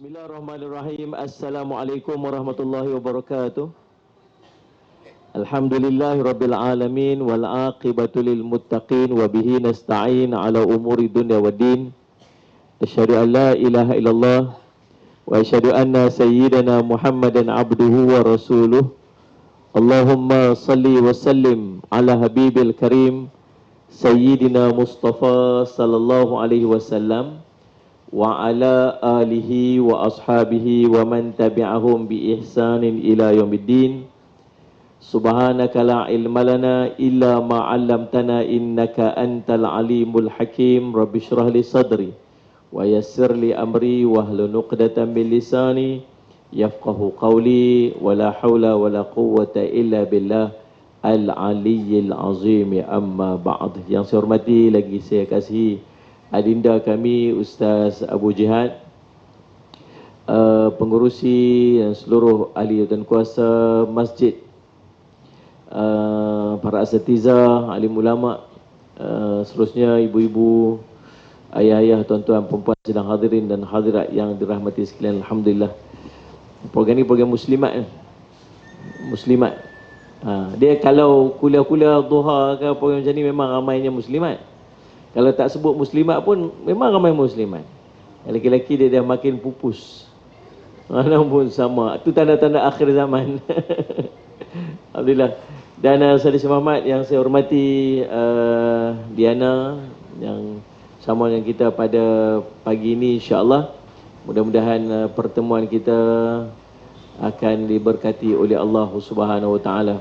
Bismillahirrahmanirrahim. Assalamualaikum warahmatullahi wabarakatuh. Alhamdulillahirabbil alamin wal aqibatu lil muttaqin wa bihi nasta'in ala umuri dunya waddin. Asyhadu an la ilaha illallah wa asyhadu anna sayyidana Muhammadan abduhu wa rasuluh. Allahumma salli wa sallim ala habibil karim sayyidina Mustafa sallallahu alaihi wasallam wa ala alihi wa ashabihi wa man tabi'ahum bi ihsanin ila yaumiddin. Subhanaka la ilma lana illa ma 'allamtana innaka antal alimul hakim. Rabbi shrah li sadri wa yassir li amri wahlul 'uqdatam min lisani yafqahu qawli. Wa la haula wa la quwwata illa billah al-aliyyil azim. Amma ba'd. Yang saya hormati lagi saya kasihi adinda kami Ustaz Abu Jihad, pengurusi dan seluruh ahli dan kuasa masjid, para asatizah, alim ulama, seterusnya ibu-ibu, ayah-ayah, tuan-tuan, perempuan sedang hadirin dan hadirat yang dirahmati sekalian. Alhamdulillah. Program ni program muslimat. Muslimat. Dia kalau kuliah-kuliah duha ke program macam ni memang ramainya muslimat. Kalau tak sebut muslimat pun memang ramai muslimat. Lelaki-lelaki dia dah makin pupus. Mana pun sama. Itu tanda-tanda akhir zaman. Alhamdulillah. Dan Saudara Muhammad yang saya hormati, Diana yang sama dengan kita pada pagi ini, insya-Allah. Mudah-mudahan pertemuan kita akan diberkati oleh Allah Subhanahu Wa Taala.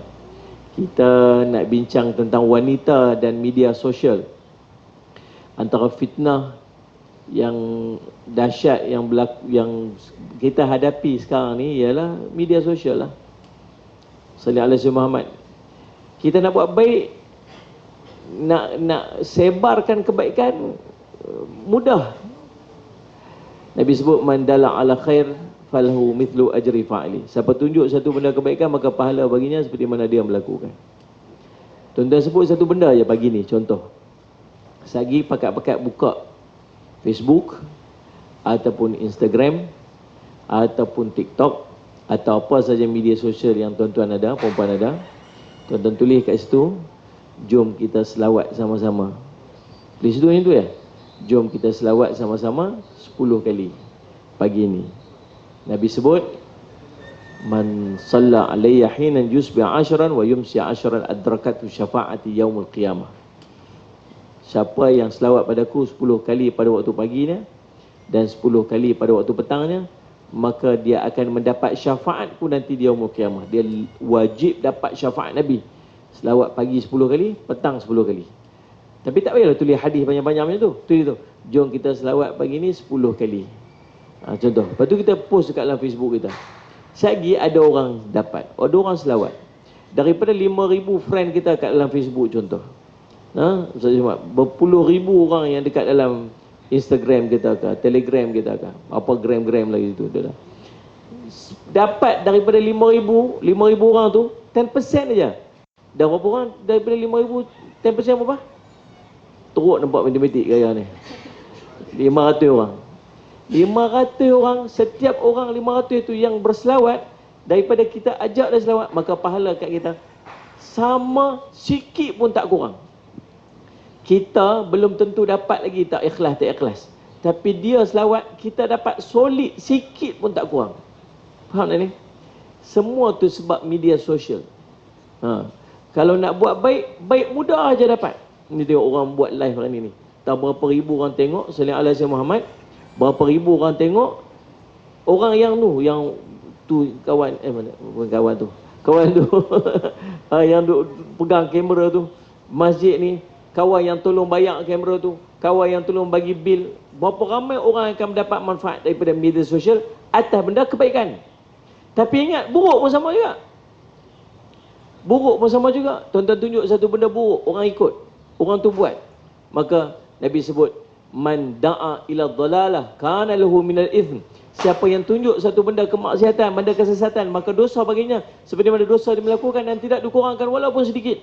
Kita nak bincang tentang wanita dan media sosial. Antara fitnah yang dahsyat yang yang kita hadapi sekarang ni ialah media sosial lah. Sallallahu alaihi Muhammad. Kita nak buat baik, nak sebarkan kebaikan, mudah. Nabi sebut man dalla ala khair falahu mithlu ajri fa'ili. Siapa tunjuk satu benda kebaikan maka pahala baginya seperti mana dia melakukan. Tuan-tuan sebut satu benda je pagi ni, contoh. Sagi pakat-pakat buka Facebook ataupun Instagram ataupun TikTok atau apa saja media sosial yang tuan-tuan ada, perempuan ada, tuan-tuan tulis kat situ, jom kita selawat sama-sama. Tulis situ yang tu ya. Jom kita selawat sama-sama 10 kali pagi ni. Nabi sebut man salla alayya hinan yusbi 10 wa yumsi 10 adrakatu syafa'ati yaumul qiyamah. Siapa yang selawat padaku 10 kali pada waktu paginya dan 10 kali pada waktu petangnya, maka dia akan mendapat syafaatku nanti di yaumul qiyamah. Dia wajib dapat syafaat Nabi. Selawat pagi 10 kali, petang 10 kali. Tapi tak payahlah tulis hadis banyak-banyak macam tu. Tulis tu. Jom kita selawat pagi ni 10 kali. Contoh. Lepas tu kita post dekat dalam Facebook kita. Sehari ada orang dapat. Ada orang selawat. Daripada 5,000 friend kita kat dalam Facebook contoh. Berpuluh ribu orang yang dekat dalam Instagram kita ke, Telegram kita ke, apa gram lagi tu dah. Dapat daripada 5,000 orang tu 10% aja. Dah berapa orang daripada 5,000 10% berapa? Teruk nampak matematik gaya ni. 500 orang. 500 orang, setiap orang 500 tu yang berselawat, daripada kita ajak dia selawat, maka pahala kat kita sama sikit pun tak kurang. Kita belum tentu dapat lagi tak ikhlas. Tapi dia selawat, kita dapat solid sikit pun tak kurang. Faham tak ni? Semua tu sebab media sosial. Kalau nak buat baik mudah aja dapat. Ni tengok orang buat live hari ni. Tak berapa ribu orang tengok, sallallahu alaihi Muhammad. Berapa ribu orang tengok. Orang yang tu kawan, mana? Bukan kawan tu. Kawan tu. Yang duk pegang kamera tu. Masjid ni. Kawan yang tolong bayar kamera tu, kawan yang tolong bagi bil. Berapa ramai orang akan mendapat manfaat daripada media sosial atas benda kebaikan. Tapi ingat, buruk pun sama juga. Buruk pun sama juga. Tuan-tuan tunjuk satu benda buruk, orang ikut, orang tu buat. Maka Nabi sebut man da'a ila dhalalah kana lahu minal ithm. Siapa yang tunjuk satu benda kemaksiatan, benda kesesatan, maka dosa baginya seperti mana dosa dia melakukan dan tidak dikurangkan walaupun sedikit.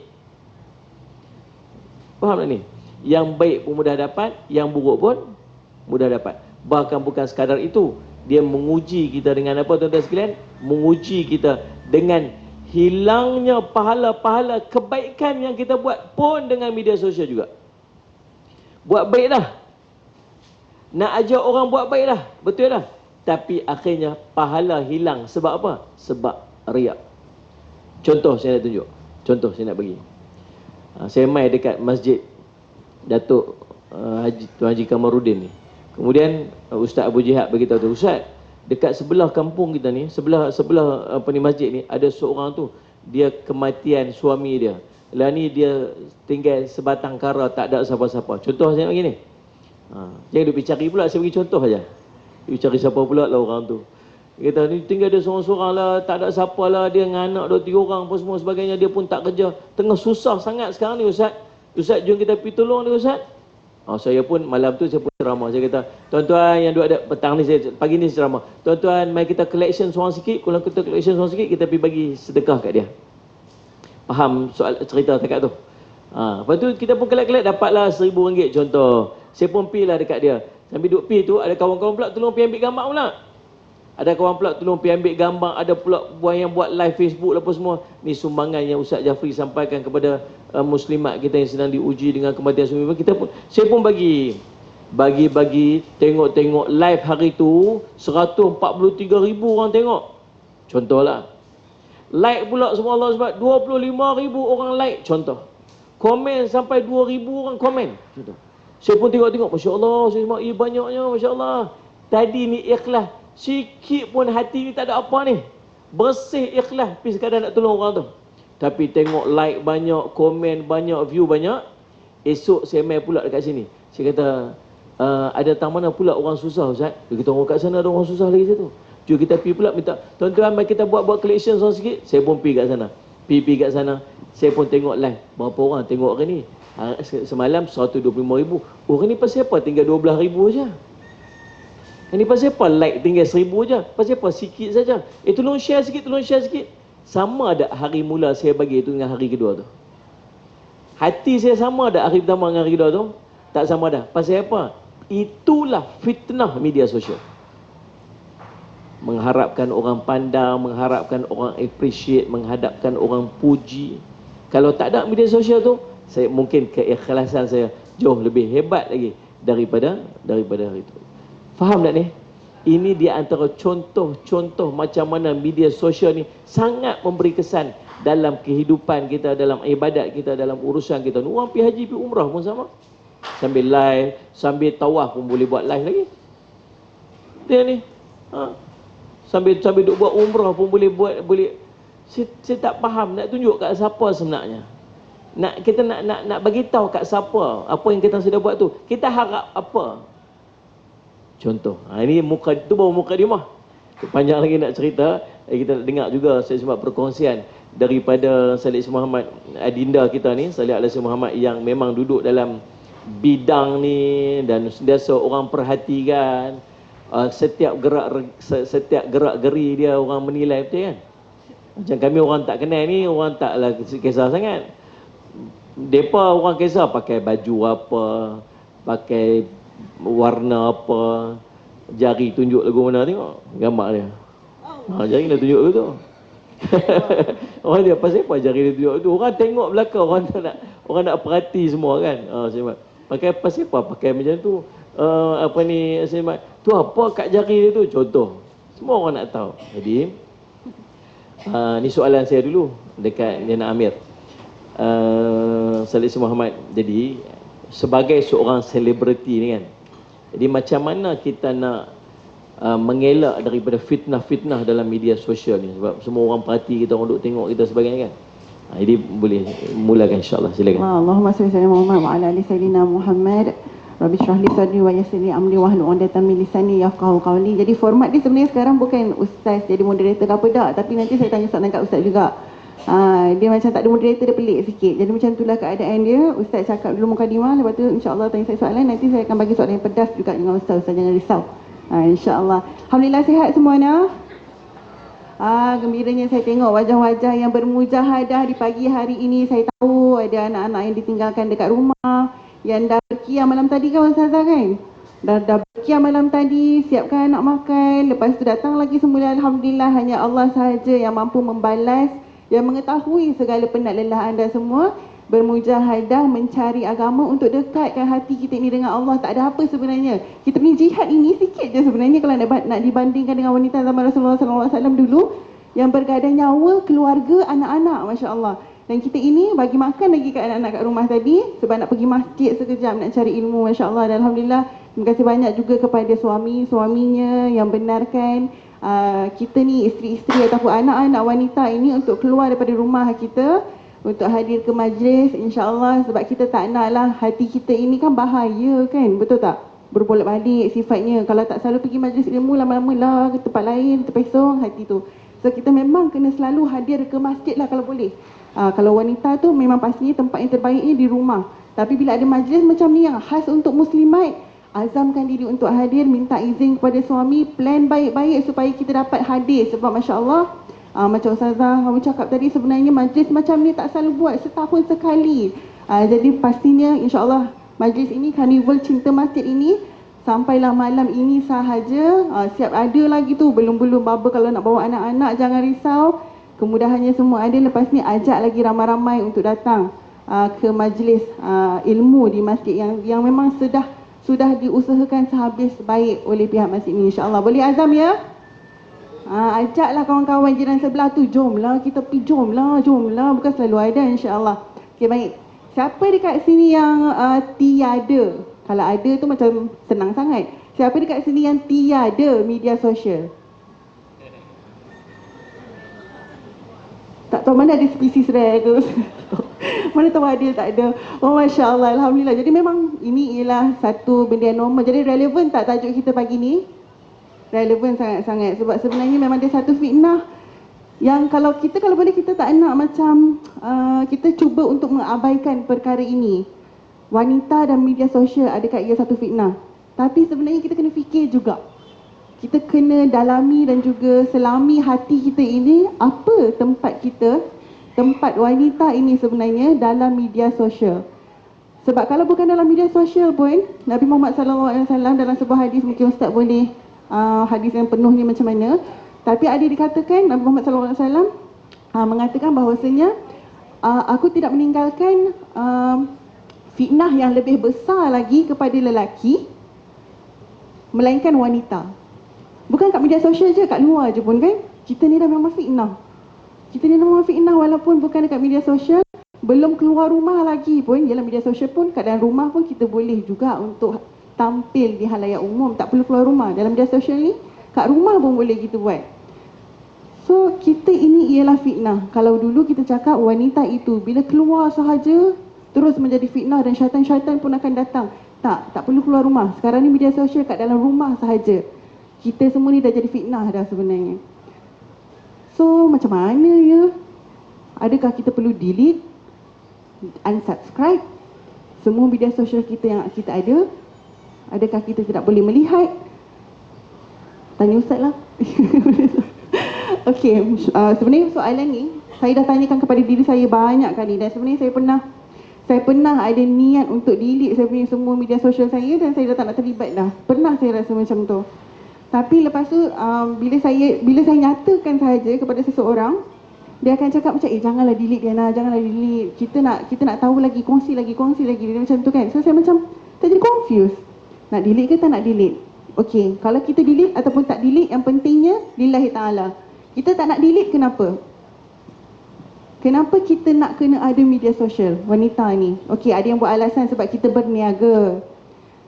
Faham tak ni? Yang baik pun mudah dapat, yang buruk pun mudah dapat. Bahkan bukan sekadar itu, Dia menguji kita dengan apa tuan-tuan sekalian? Menguji kita dengan hilangnya pahala-pahala kebaikan yang kita buat pun dengan media sosial juga. Buat baik dah, nak ajak orang buat baik dah, betul dah, tapi akhirnya pahala hilang. Sebab apa? Sebab riak. Contoh saya nak tunjuk, contoh saya nak bagi. Saya mai dekat masjid Datuk Tuan Haji Kamarudin ni. Kemudian Ustaz Abu Jihad beritahu tu, Ustaz, dekat sebelah kampung kita ni, sebelah apa ni masjid ni, ada seorang tu, dia kematian suami dia. Lah ni dia tinggal sebatang kara, tak ada siapa-siapa. Contoh saya bagi ni. Jangan duk pergi cari pula, saya bagi contoh aja. Dia cari siapa pula lah orang tu. Dia kata ni tinggal dia seorang-seorang lah, tak ada siapa lah, dia dengan anak 2-3 orang apa semua sebagainya, dia pun tak kerja. Tengah susah sangat sekarang ni Ustaz. Ustaz, jom kita pergi tolong dia Ustaz. Saya pun malam tu saya pun ceramah. Saya kata, tuan-tuan yang duduk ada petang ni, pagi ni ceramah. Tuan-tuan, mari kita collection seorang sikit. Kalau kita collection seorang sikit, kita pergi bagi sedekah kat dia. Faham soal cerita dekat tu? Lepas tu kita pun collect dapatlah RM1,000 contoh. Saya pun pergi lah dekat dia. Sambil duduk pergi tu, ada kawan-kawan pula tolong pergi ambil gambar pula. Ada kawan pula tolong pergi ambil gambar. Ada pula yang buat live Facebook apa semua. Ni sumbangan yang Ustaz Jafri sampaikan kepada muslimat kita yang sedang diuji dengan kematian suami. Saya pun bagi tengok live hari tu 143,000 orang tengok. Contohlah. Like pula semua Allah sebab 25,000 orang like, contoh. Komen sampai 2,000 orang komen, contoh. Saya pun tengok, Masya Allah, saya sebab banyaknya, Masya Allah. Tadi ni ikhlas, sikit pun hati ni tak ada apa ni. Bersih ikhlas, pergi sekadar nak tolong orang tu. Tapi tengok like banyak, komen banyak, view banyak. Esok saya main pula dekat sini. Saya kata, ada tang mana pula orang susah Ustaz? Dia kata, orang kat sana ada orang susah lagi situ. Jom kita pergi pula minta, tuan-tuan mari kita buat collection seorang sikit. Saya pun pergi kat sana. Pergi kat sana. Saya pun tengok live. Berapa orang tengok hari ni? Semalam 125,000. Hari ni pasal apa? Tinggal 12,000 je. Ini pasal apa? Like tinggal 1,000 je. Pasal apa? Sikit saja. Tolong share sikit. Sama ada hari mula saya bagi itu dengan hari kedua tu? Hati saya sama ada hari pertama dengan hari kedua tu? Tak sama dah. Pasal apa? Itulah fitnah media sosial. Mengharapkan orang pandang, mengharapkan orang appreciate, mengharapkan orang puji. Kalau tak ada media sosial tu, saya mungkin keikhlasan saya jauh lebih hebat lagi daripada hari itu. Faham tak ni? Ini di antara contoh-contoh macam mana media sosial ni sangat memberi kesan dalam kehidupan kita, dalam ibadat kita, dalam urusan kita. Orang pergi haji, pergi umrah pun sama. Sambil live, sambil tawaf pun boleh buat live lagi. Dia ni. Sambil duk buat umrah pun boleh buat. Saya tak faham nak tunjuk kat siapa sebenarnya. Kita nak bagi tahu kat siapa apa yang kita sudah buat tu. Kita harap apa? Contoh. Ini baru mukadimah. Panjang lagi nak cerita. Kita dengar juga saya sebab perkongsian daripada Salih Muhammad Adinda kita ni, Salih Alaihi Muhammad, yang memang duduk dalam bidang ni dan sentiasa orang perhatikan. Setiap gerak geri dia orang menilai, betul kan? Macam kami orang tak kenal ni, orang taklah kisah sangat. Depa orang kisah pakai baju apa, pakai warna apa, jari tunjuk lagu mana, tengok gambar dia. Jari dia tunjuk tu. Orang dia pasal apa jari dia tunjuk tu? Orang tengok belakang, orang nak perhati semua kan. Pakai pasal apa? Pakai macam tu. Tu apa kat jari dia tu? Contoh. Semua orang nak tahu. Jadi ni soalan saya dulu dekat Yana Amir. Salih Muhammad, jadi sebagai seorang selebriti ni kan, jadi macam mana kita nak mengelak daripada fitnah-fitnah dalam media sosial ni, sebab semua orang perhati kita, orang duk tengok kita sebagainya kan. Jadi boleh mulakan insya-Allah, silakan. Allahumma salli ala Muhammad wa ala ali sayyidina Muhammad. Rabbi shrah li sadri wa yassir li amri wahlul 'uqdatam min lisani yafqahu qawli. Jadi format dia sebenarnya sekarang bukan ustaz jadi moderator ke apa tak, tapi nanti saya tanya soalan kat ustaz juga. Dia macam tak ada moderator, dia pelik sikit. Jadi macam itulah keadaan dia. Ustaz cakap dulu mukadimah, lepas tu insya-Allah tanya saya soalan, nanti saya akan bagi soalan yang pedas juga dengan ustaz. Ustaz jangan risau. Insya-Allah. Alhamdulillah sihat semuanya. Gembiranya saya tengok wajah-wajah yang bermujahadah di pagi hari ini. Saya tahu ada anak-anak yang ditinggalkan dekat rumah, yang dah berqiyam malam tadi kan ustazah kan? Dah berkiam malam tadi, siapkan nak makan, lepas tu datang lagi semula. Alhamdulillah, hanya Allah sahaja yang mampu membalas, yang mengetahui segala penat lelah anda semua. Bermujahadah mencari agama untuk dekatkan hati kita ini dengan Allah. Tak ada apa sebenarnya. Kita punya jihad ini sikit je sebenarnya kalau nak dibandingkan dengan wanita zaman Rasulullah SAW dulu yang bergadai nyawa, keluarga, anak-anak, Masya Allah. Dan kita ini bagi makan lagi kat anak-anak kat rumah tadi sebab nak pergi masjid sekejap nak cari ilmu, Masya Allah. Dan Alhamdulillah, terima kasih banyak juga kepada suaminya yang benarkan kita ni, isteri-isteri ataupun anak-anak wanita ini untuk keluar daripada rumah kita untuk hadir ke majlis, insya-Allah, sebab kita tak naklah hati kita ini kan bahaya kan, betul tak? Berbolak-balik sifatnya. Kalau tak selalu pergi majlis ilmu, lama-lama lah ke tempat lain, terpesong hati tu. So kita memang kena selalu hadir ke masjid lah kalau boleh. Kalau wanita tu memang pastinya tempat yang terbaiknya di rumah. Tapi bila ada majlis macam ni yang khas untuk muslimat, azamkan diri untuk hadir, minta izin kepada suami, plan baik-baik supaya kita dapat hadir. Sebab Masya Allah, macam Ustazah kamu cakap tadi, sebenarnya majlis macam ni tak selalu buat, setahun sekali. Jadi pastinya insya-Allah majlis ini, Karnival Cinta Masjid ini, sampailah malam ini sahaja. Siap ada lagi tu, belum baba kalau nak bawa anak-anak, jangan risau. Kemudahannya semua ada. Lepas ni ajak lagi ramai-ramai untuk datang ke majlis ilmu di masjid yang memang sudah diusahakan sehabis baik oleh pihak masjid ini, insya-Allah. Boleh azam ya? Ajaklah kawan-kawan jiran sebelah tu, jomlah kita pergi, jomlah, bukan selalu ada, insya-Allah. Okey, baik. Siapa dekat sini yang tiada? Kalau ada tu macam senang sangat. Siapa dekat sini yang tiada media sosial? Tak tahu mana ada spesies rare ke. Mana tahu ada, tak ada. Oh, Masya Allah, Alhamdulillah. Jadi memang ini ialah satu benda yang normal. Jadi relevan tak tajuk kita pagi ni? Relevan sangat-sangat. Sebab sebenarnya memang ada satu fitnah yang kalau boleh kita tak nak macam kita cuba untuk mengabaikan perkara ini. Wanita dan media sosial, adakah ia satu fitnah? Tapi sebenarnya kita kena fikir juga. Kita kena dalami dan juga selami hati kita ini, apa tempat kita, tempat wanita ini sebenarnya dalam media sosial. Sebab kalau bukan dalam media sosial pun, Nabi Muhammad SAW dalam sebuah hadis, mungkin Ustaz boleh hadis yang penuhnya macam mana, tapi ada dikatakan Nabi Muhammad SAW mengatakan bahawasanya aku tidak meninggalkan fitnah yang lebih besar lagi kepada lelaki melainkan wanita. Bukan kat media sosial je, kat luar je pun kan, kita ni dah memang fitnah. Kita ni dah memang fitnah walaupun bukan dekat media sosial. Belum keluar rumah lagi pun, dalam media sosial pun, kat dalam rumah pun kita boleh juga untuk tampil di halayak umum, tak perlu keluar rumah. Dalam media sosial ni, kat rumah pun boleh kita buat. So, kita ini ialah fitnah. Kalau dulu kita cakap wanita itu bila keluar sahaja terus menjadi fitnah dan syaitan-syaitan pun akan datang. Tak perlu keluar rumah. Sekarang ni media sosial kat dalam rumah sahaja. Kita semua ni dah jadi fitnah dah sebenarnya. So, macam mana ya? Adakah kita perlu delete, unsubscribe semua media sosial kita yang kita ada? Adakah kita tidak boleh melihat? Tanya Ustaz lah. Okey, sebenarnya soalan ni saya dah tanyakan kepada diri saya banyak kali. Dan sebenarnya saya pernah ada niat untuk delete saya punya semua media sosial saya dan saya dah tak nak terlibat dah. Pernah saya rasa macam tu. Tapi lepas tu bila saya nyatakan sahaja kepada seseorang, dia akan cakap macam janganlah delete Diana, janganlah delete. Kita nak tahu lagi, kongsi lagi. Dia macam tu kan. So saya macam tak jadi confused. Nak delete ke tak nak delete? Okey, kalau kita delete ataupun tak delete, yang pentingnya lillahi ta'ala. Kita tak nak delete, kenapa? Kenapa kita nak kena ada media sosial, wanita ni? Okey, ada yang buat alasan sebab kita berniaga.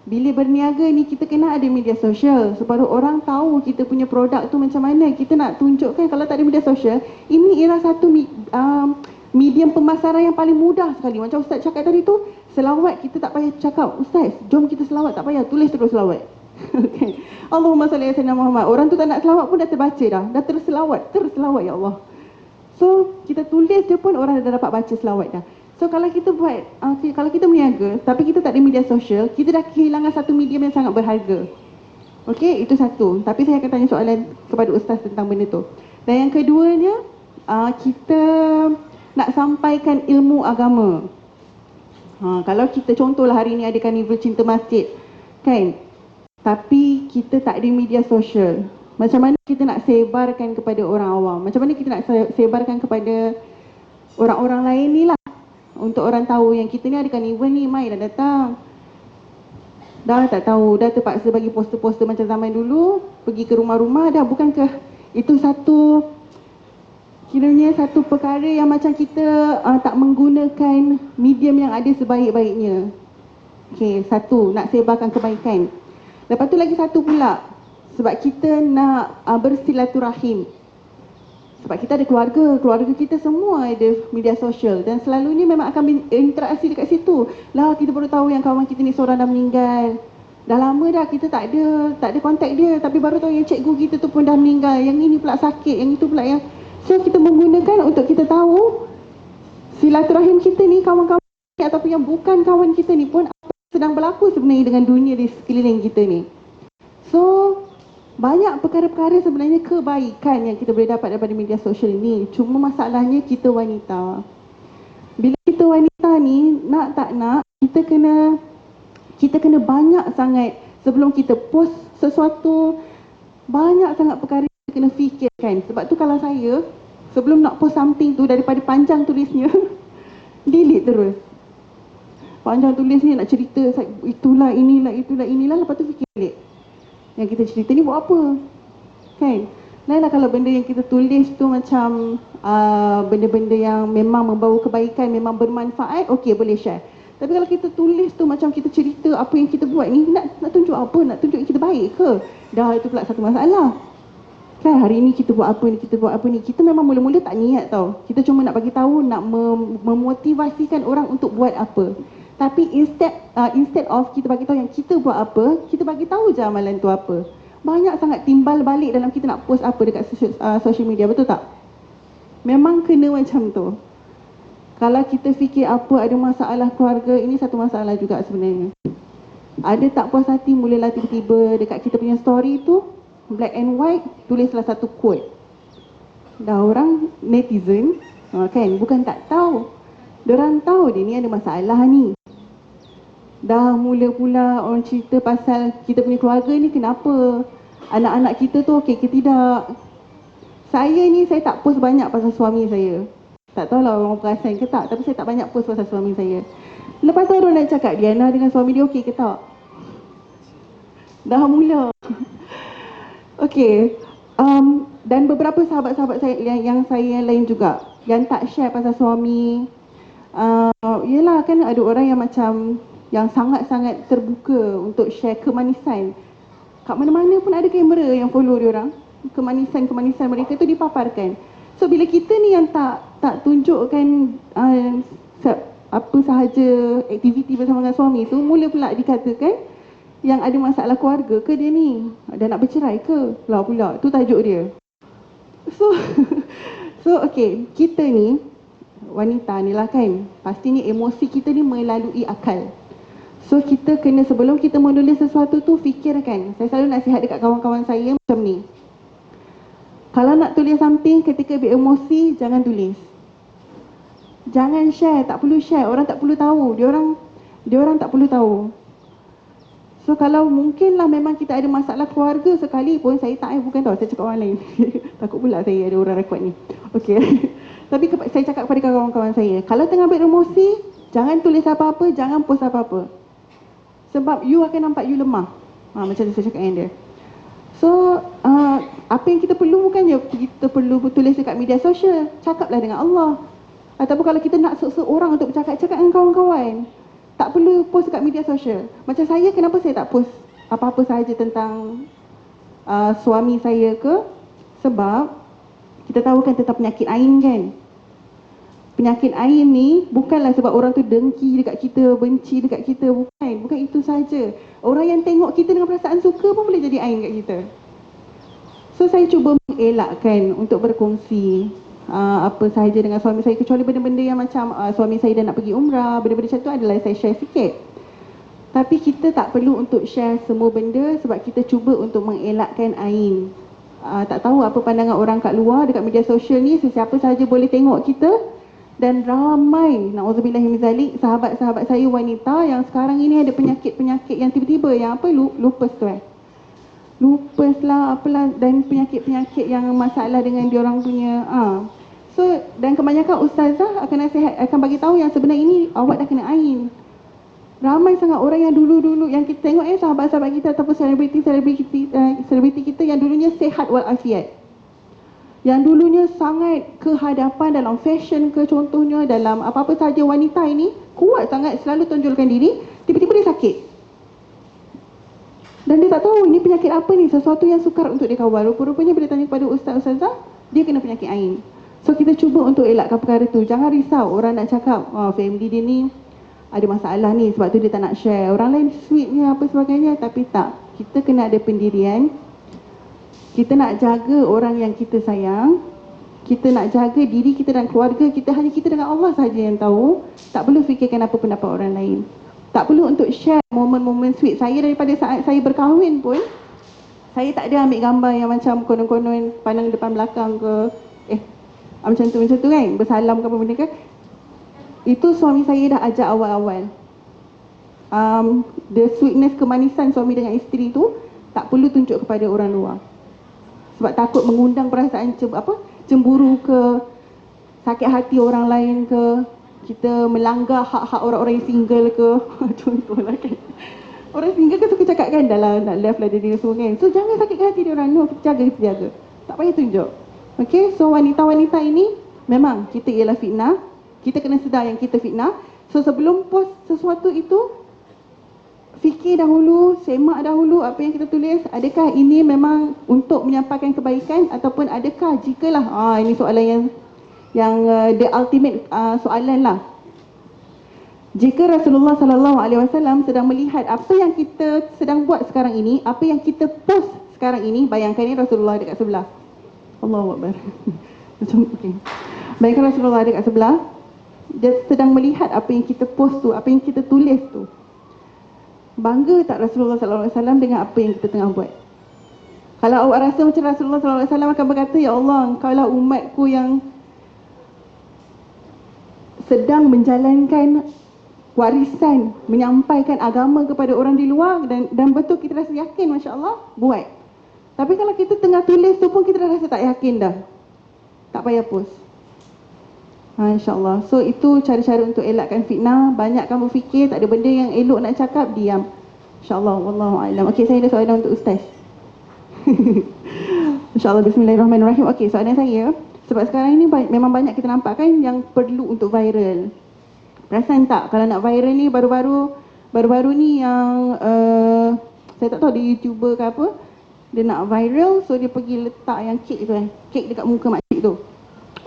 Bila berniaga ni kita kena ada media sosial supaya orang tahu kita punya produk tu macam mana. Kita nak tunjukkan. Kalau tak ada media sosial, ini ialah satu medium pemasaran yang paling mudah sekali. Macam Ustaz cakap tadi tu, selawat kita tak payah cakap, Ustaz jom kita selawat, tak payah, tulis terus selawat. Okay. Allahumma salli ala sayyidina Muhammad. Orang tu tak nak selawat pun dah terbaca dah terus selawat ya Allah. So kita tulis je pun orang dah dapat baca selawat dah. So kalau kita buat, kalau kita berniaga tapi kita tak ada media sosial, kita dah kehilangan satu medium yang sangat berharga. Okey, itu satu. Tapi saya akan tanya soalan kepada Ustaz tentang benda tu. Dan yang keduanya, kita nak sampaikan ilmu agama. Kalau kita contohlah hari ni ada Karnival Cinta Masjid, kan? tapi kita tak ada media sosial. Macam mana kita nak sebarkan kepada orang awam? Macam mana kita nak sebarkan kepada orang-orang lain ni lah, untuk orang tahu yang kita ni ada carnival ni, Mai dah datang. Dah tak tahu, dah terpaksa bagi poster-poster macam zaman dulu, pergi ke rumah-rumah dah. Bukankah itu kiranya satu perkara yang macam kita tak menggunakan medium yang ada sebaik-baiknya. Okey, satu, nak sebarkan kebaikan. Lepas tu lagi satu pula, sebab kita nak bersilaturahim. Sebab kita ada keluarga kita semua ada media sosial, dan selalunya memang akan berinteraksi dekat situ. Lah kita baru tahu yang kawan kita ni seorang dah meninggal. Dah lama dah kita tak ada kontak dia, tapi baru tahu yang cikgu kita tu pun dah meninggal. Yang ini pula sakit, yang itu pula yang. So kita menggunakan untuk kita tahu silaturahim kita ni, kawan-kawan ataupun yang bukan kawan kita ni pun apa yang sedang berlaku sebenarnya dengan dunia di sekeliling kita ni. So banyak perkara-perkara sebenarnya kebaikan yang kita boleh dapat daripada media sosial ni. Cuma masalahnya kita wanita. Bila kita wanita ni, nak tak nak, kita kena banyak sangat sebelum kita post sesuatu. Banyak sangat perkara yang kita kena fikirkan. Sebab tu kalau saya, sebelum nak post something tu, daripada panjang tulisnya, delete terus. Panjang tulisnya nak cerita, itulah, inilah, lepas tu fikir balik. Yang kita cerita ni buat apa? Kan? Lainlah kalau benda yang kita tulis tu macam benda-benda yang memang membawa kebaikan, memang bermanfaat, okey boleh share. Tapi kalau kita tulis tu macam kita cerita apa yang kita buat ni, nak tunjuk apa? Nak tunjuk kita baik ke? Dah itu pula satu masalah. Kan hari ni kita buat apa ni, kita buat apa ni. Kita memang mula-mula tak niat tau. Kita cuma nak bagi tahu, nak memotivasikan orang untuk buat apa. Tapi instead of kita bagi tahu yang kita buat apa, kita bagi tahu je amalan tu apa. Banyak sangat timbal balik dalam kita nak post apa dekat social media, betul tak? Memang kena macam tu. Kalau kita fikir apa ada masalah keluarga, ini satu masalah juga sebenarnya. Ada tak puas hati, mulalah tiba-tiba dekat kita punya story tu, black and white, tulislah satu quote. Dah orang netizen, kan, bukan tak tahu. Diorang tahu dia ni ada masalah ni. Dah mula pula orang cerita pasal kita punya keluarga ni kenapa, anak-anak kita tu okey ke tidak. Saya tak post banyak pasal suami saya. Tak tahulah orang perasan ke tak, tapi saya tak banyak post pasal suami saya. Lepas tu orang nak cakap Diana dengan suami dia okey ke tak. Dah mula. Okey. Dan beberapa sahabat-sahabat saya yang saya lain juga yang tak share pasal suami. Yelah kan ada orang yang macam yang sangat-sangat terbuka untuk share kemanisan. Kat mana-mana pun ada kamera yang follow dia orang. Kemanisan mereka tu dipaparkan. So bila kita ni yang tak tunjukkan apa sahaja aktiviti bersama dengan suami tu, mula pula dikatakan yang ada masalah keluarga ke dia ni, dah nak bercerai ke, lah pula tu tajuk dia. So okay, kita ni wanita ni lah kan, pastinya emosi kita ni melalui akal. So kita kena, sebelum kita menulis sesuatu tu, fikirkan. Saya selalu nasihat dekat kawan-kawan saya macam ni. Kalau nak tulis something ketika beremosi, jangan tulis. Jangan share, tak perlu share, orang tak perlu tahu. Diorang tak perlu tahu. So kalau mungkinlah memang kita ada masalah keluarga sekali pun, saya tak, bukan tahu, saya cakap orang lain. Takut pula saya ada orang rekod ni. Okey. Tapi saya cakap kepada kawan-kawan saya, kalau tengah beremosi, jangan tulis apa-apa, jangan post apa-apa. Sebab you akan nampak you lemah. Macam saya cakap dengan dia. So, apa yang kita perlu bukannya kita perlu tulis dekat media sosial. Cakaplah dengan Allah. Ataupun kalau kita nak sok-sok orang untuk bercakap-cakap dengan kawan-kawan, tak perlu post dekat media sosial. Macam saya, kenapa saya tak post apa-apa sahaja tentang suami saya ke? Sebab kita tahu kan tentang penyakit ain kan. Penyakit ain ni bukanlah sebab orang tu dengki dekat kita, benci dekat kita, bukan itu saja. Orang yang tengok kita dengan perasaan suka pun boleh jadi ain kat kita. So saya cuba mengelakkan untuk berkongsi apa sahaja dengan suami saya, kecuali benda-benda yang macam suami saya dah nak pergi umrah, benda-benda macam tu adalah saya share sikit. Tapi kita tak perlu untuk share semua benda sebab kita cuba untuk mengelakkan ain. Tak tahu apa pandangan orang kat luar dekat media sosial ni, sesiapa sahaja boleh tengok kita. Dan ramai, na'udzubillahiminzalik, sahabat-sahabat saya wanita yang sekarang ini ada penyakit-penyakit yang tiba-tiba yang apa, lupus tu lupus lah, apalah, dan penyakit-penyakit yang masalah dengan diorang punya. So, dan kebanyakan ustazah akan nasihat, akan bagi tahu yang sebenarnya ini awak dah kena ain. Ramai sangat orang yang dulu-dulu yang kita tengok sahabat-sahabat kita ataupun selebriti kita yang dulunya sehat walafiat. Yang dulunya sangat kehadapan dalam fashion ke, contohnya dalam apa-apa saja, wanita ini kuat sangat, selalu tonjolkan diri, tiba-tiba dia sakit. Dan dia tak tahu ini penyakit apa ni, sesuatu yang sukar untuk dia kawal. Rupa-rupanya bila tanya kepada ustaz-ustazah, dia kena penyakit ain. So kita cuba untuk elakkan perkara tu. Jangan risau orang nak cakap, family dia ni ada masalah ni, sebab tu dia tak nak share. Orang lain sweet ni apa sebagainya, tapi tak. Kita kena ada pendirian. Kita nak jaga orang yang kita sayang. Kita nak jaga diri kita dan keluarga kita. Hanya kita dengan Allah saja yang tahu. Tak perlu fikirkan apa pendapat orang lain. Tak perlu untuk share momen-momen sweet. Saya daripada saat saya berkahwin pun, saya tak ada ambil gambar yang macam konon-konon pandang depan belakang ke, macam tu kan, bersalam ke apa benda ke. Itu suami saya dah ajak awal-awal. The sweetness, kemanisan suami dengan isteri tu tak perlu tunjuk kepada orang luar. Sebab takut mengundang perasaan cemburu ke, sakit hati orang lain ke, kita melanggar hak-hak orang-orang yang single ke. Contohlah kan, orang single kan suka cakap kan, dah lah nak left lah dia semua kan. So jangan sakitkan hati dia orang. No, kita jaga. Tak payah tunjuk. Okay, so wanita-wanita ini memang kita ialah fitnah. Kita kena sedar yang kita fitnah. So sebelum post sesuatu itu, fikir dahulu, semak dahulu apa yang kita tulis. Adakah ini memang untuk menyampaikan kebaikan, ataupun adakah jikalah ini soalan yang the ultimate soalan lah. Jika Rasulullah SAW sedang melihat apa yang kita sedang buat sekarang ini, apa yang kita post sekarang ini, bayangkan ni Rasulullah dekat sebelah. Allahu Akbar. Macam okey. Bayangkan Rasulullah dekat sebelah, dia sedang melihat apa yang kita post tu, apa yang kita tulis tu. Bangga tak Rasulullah SAW dengan apa yang kita tengah buat? Kalau awak rasa macam Rasulullah SAW akan berkata, ya Allah, engkaulah umatku yang sedang menjalankan warisan, menyampaikan agama kepada orang di luar, dan betul kita rasa yakin, Masya Allah, buat. Tapi kalau kita tengah tulis tu pun kita dah rasa tak yakin dah, tak payah post. InsyaAllah. So itu cara-cara untuk elakkan fitnah. Banyak kamu fikir, tak ada benda yang elok nak cakap, diam. InsyaAllah. Wallahu'alam. Okey, saya ada soalan untuk Ustaz. InsyaAllah. Bismillahirrahmanirrahim. Okey, soalan saya, sebab sekarang ini memang banyak kita nampak kan yang perlu untuk viral. Perasan tak kalau nak viral ni, baru-baru ni yang saya tak tahu, di YouTuber ke apa, dia nak viral, so dia pergi letak yang kek tu kek dekat muka makcik tu.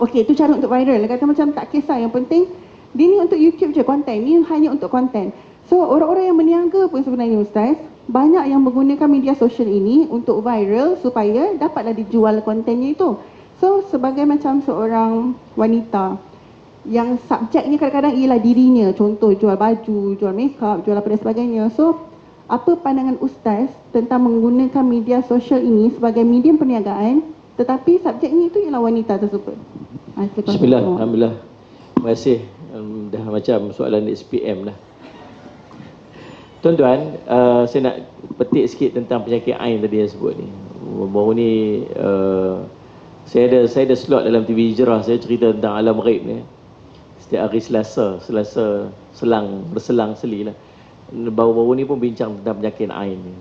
Okey, itu cara untuk viral. Dia kata macam tak kisah, yang penting dia ni untuk YouTube je, konten ni hanya untuk konten. So orang-orang yang berniaga pun sebenarnya Ustaz, banyak yang menggunakan media sosial ini untuk viral supaya dapatlah dijual kontennya itu. So sebagai macam seorang wanita yang subjeknya kadang-kadang ialah dirinya, contoh jual baju, jual makeup, jual apa dan sebagainya. So apa pandangan Ustaz tentang menggunakan media sosial ini sebagai medium perniagaan, tetapi subjeknya itu ialah wanita tersebut? Bismillah, Alhamdulillah. Terima kasih. Dah macam soalan SPM dah. Tuan-tuan, saya nak petik sikit tentang penyakit ain tadi yang sebut ni. Baru ni saya ada slot dalam TV Hijrah, saya cerita tentang alam ghaib ni. Setiap hari Selasa berselang-seli lah. Baru-baru ni pun bincang tentang penyakit ain ni.